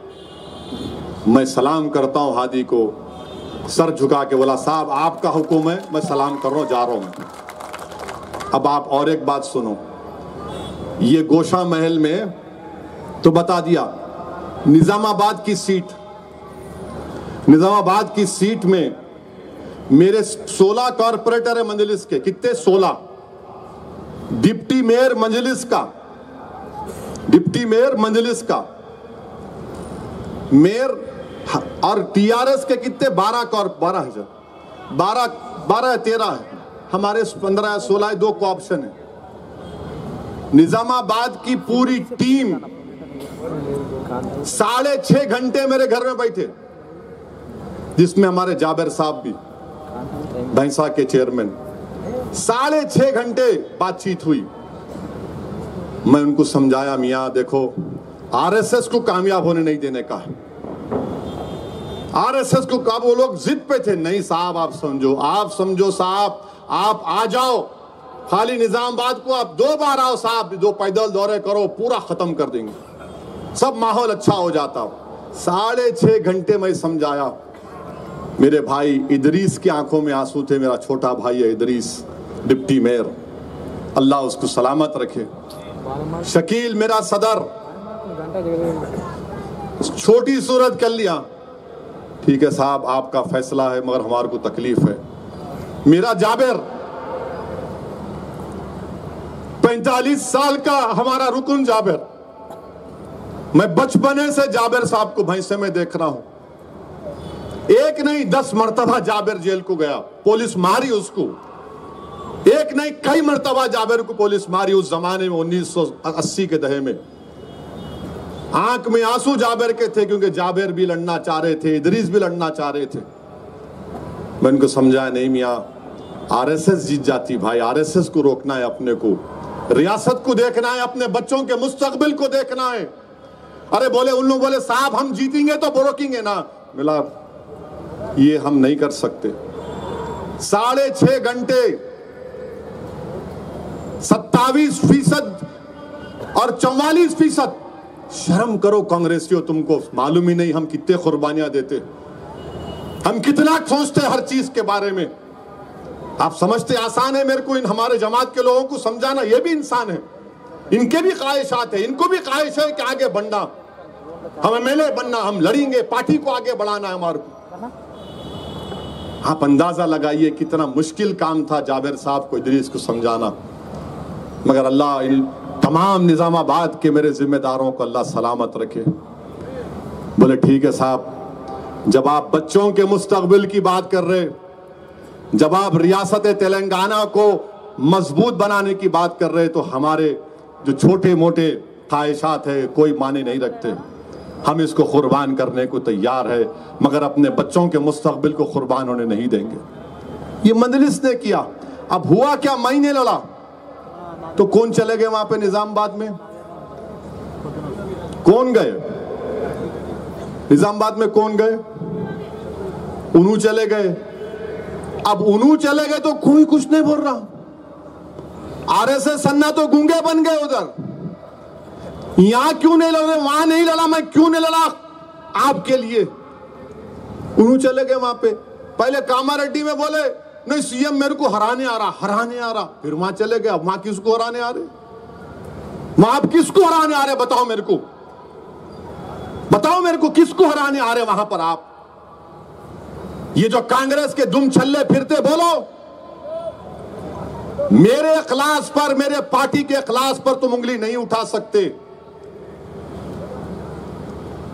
मैं सलाम करता हूं हादी को, सर झुका के बोला, साहब आपका हुक्म है, मैं सलाम कर रहा हूं, जा रहा हूं मैं। अब आप और एक बात सुनो, ये गोशा महल में तो बता दिया, निजामाबाद की सीट में मेरे 16 कॉर्पोरेटर है मजलिस के। कितने? 16। डिप्टी मेयर मजलिस का मेयर, और टीआरएस के कितने? 12 है, 13 है। हमारे 15 या 16 है, 2 को ऑप्शन है। निजामाबाद की पूरी टीम 6.5 घंटे मेरे घर में बैठे, जिसमें हमारे जाबिर साहब भी, भैंसा के चेयरमैन। 6.5 घंटे बातचीत हुई। मैं उनको समझाया, मियां देखो, आरएसएस को कामयाब होने नहीं देने का है। आरएसएस को कब, वो लोग जिद पे थे। नहीं साहब आप समझो साहब, आप आ जाओ, खाली निजामाबाद को आप 2 बार आओ साहब, 2 पैदल दौरे करो, पूरा खत्म कर देंगे, सब माहौल अच्छा हो जाता। 6.5 घंटे मैं समझाया। मेरे भाई इदरीस की आंखों में आंसू थे। मेरा छोटा भाई है इदरीस, डिप्टी मेयर, अल्लाह उसको सलामत रखे। शकील मेरा सदर, छोटी सूरत कर लिया, ठीक है साहब आपका फैसला है, मगर हमारे को तकलीफ है। मेरा जाबिर 45 साल का हमारा रुकन जाबिर, मैं बचपने से जाबिर साहब को भैंसे में देख रहा हूं। एक नहीं 10 मरतबा जाबिर जेल को गया, पुलिस मारी उसको। एक नहीं कई मरतबा जाबिर को पुलिस मारी उस जमाने में, 1980 के दहे में। आंख में आंसू जाबिर के थे, क्योंकि जाबिर भी लड़ना चाह रहे थे, इदरीस भी लड़ना चाह रहे थे। मैं उनको समझाया, नहीं मियां, आरएसएस जीत जाती भाई, आरएसएस को रोकना है, अपने को रियासत को देखना है, अपने बच्चों के मुस्तकबिल को देखना है। अरे बोले, उन लोग बोले साहब हम जीतेंगे तो रोकेंगे ना। मिला, ये हम नहीं कर सकते। 6.5 घंटे 27% और 44%। शर्म करो कांग्रेसियों, तुमको मालूम ही नहीं हम कितने कुर्बानियां देते, हम कितना सोचते हर चीज के बारे में। आप समझते आसान है मेरे को इन हमारे जमात के लोगों को समझाना? ये भी इंसान है, इनके भी ख्वाहिशात है, इनको भी ख्वाहिश है कि आगे बढ़ना, हम एमएलए बनना, हम लड़ेंगे, पार्टी को आगे बढ़ाना है हमारे को। आप अंदाजा लगाइए कितना मुश्किल काम था जाबिर साहब को, इदरीस को समझाना। मगर अल्लाह इन तमाम निजामाबाद के मेरे जिम्मेदारों को अल्लाह सलामत रखे। बोले ठीक है साहब, जब आप बच्चों के मुस्तकबिल की बात कर रहे, जब आप रियासत तेलंगाना को मजबूत बनाने की बात कर रहे, तो हमारे जो छोटे मोटे ख्वाहिशात है कोई माने नहीं रखते। हम इसको कुर्बान करने को तैयार है, मगर अपने बच्चों के मुस्तकबिल को कुर्बान होने नहीं देंगे। ये मजलिस ने किया। अब हुआ क्या, महीने लड़ा तो कौन चले गए वहां पे निजामाबाद में? कौन गए निजामाबाद में? कौन गए? उन्हों चले गए, अब उन्हों चले गए तो कोई कुछ नहीं बोल रहा। आरएसएस सन्ना तो गूंगे बन गए उधर। यहां क्यों नहीं लड़ रहे, वहां नहीं लड़ा, मैं क्यों नहीं लड़ा आपके लिए। उन्हों चले गए वहां पे। पहले कामारेड्डी में बोले नहीं सीएम मेरे को हराने आ रहा, फिर वहां चले गए। अब वहां किसको हराने आ रहे, वहां आप किसको हराने आ रहे, बताओ मेरे को, किसको हराने आ रहे वहां पर आप। ये जो कांग्रेस के दुम छल्ले फिरते, बोलो मेरे इखलास पर, मेरे पार्टी के इखलास पर तुम उंगली नहीं उठा सकते।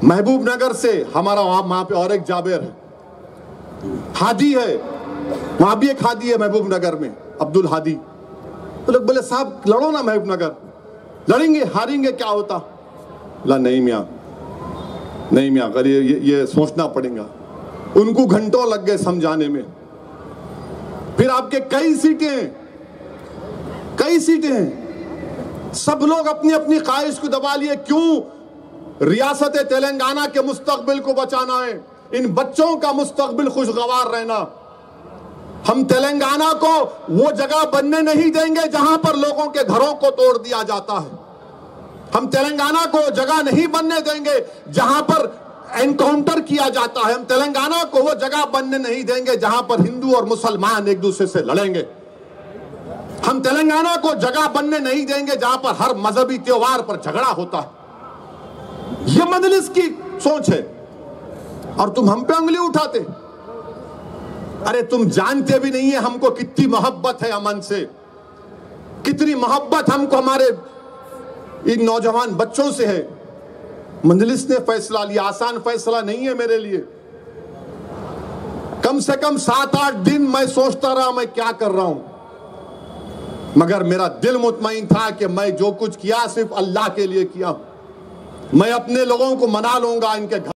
महबूब नगर से हमारा वहां पे और एक जाबेर है, हादी है, वहां भी एक हादी है महबूब नगर में, अब्दुल हादी। तो लोग बोले साहब लड़ो ना महबूब नगर, लड़ेंगे हारेंगे क्या होता। बोला नहीं मियां अगर ये सोचना पड़ेगा। उनको घंटों लग गए समझाने में। फिर आपके कई सीटें हैं, सब लोग अपनी अपनी ख्वाहिश को दबा लिए। क्यों रियासत तेलंगाना के मुस्तकबिल को बचाना है, इन बच्चों का मुस्तकबिल खुशगवार रहना। हम तेलंगाना को वो जगह बनने नहीं देंगे जहां पर लोगों के घरों को तोड़ दिया जाता है। हम तेलंगाना को जगह नहीं बनने देंगे जहां पर एनकाउंटर किया जाता है। हम तेलंगाना को वो जगह बनने नहीं देंगे जहां पर हिंदू और मुसलमान एक दूसरे से लड़ेंगे। हम तेलंगाना को जगह बनने नहीं देंगे जहां पर हर मजहबी त्योहार पर झगड़ा होता है। ये मजलिस की सोच है और तुम हम पे उंगली उठाते। अरे तुम जानते भी नहीं है हमको कितनी मोहब्बत है अमन से, कितनी मोहब्बत हमको हमारे इन नौजवान बच्चों से है। मजलिस ने फैसला लिया, आसान फैसला नहीं है मेरे लिए। कम से कम 7-8 दिन मैं सोचता रहा मैं क्या कर रहा हूं, मगर मेरा दिल मुतमईन था कि मैं जो कुछ किया सिर्फ अल्लाह के लिए किया। मैं अपने लोगों को मना लूंगा, इनके घर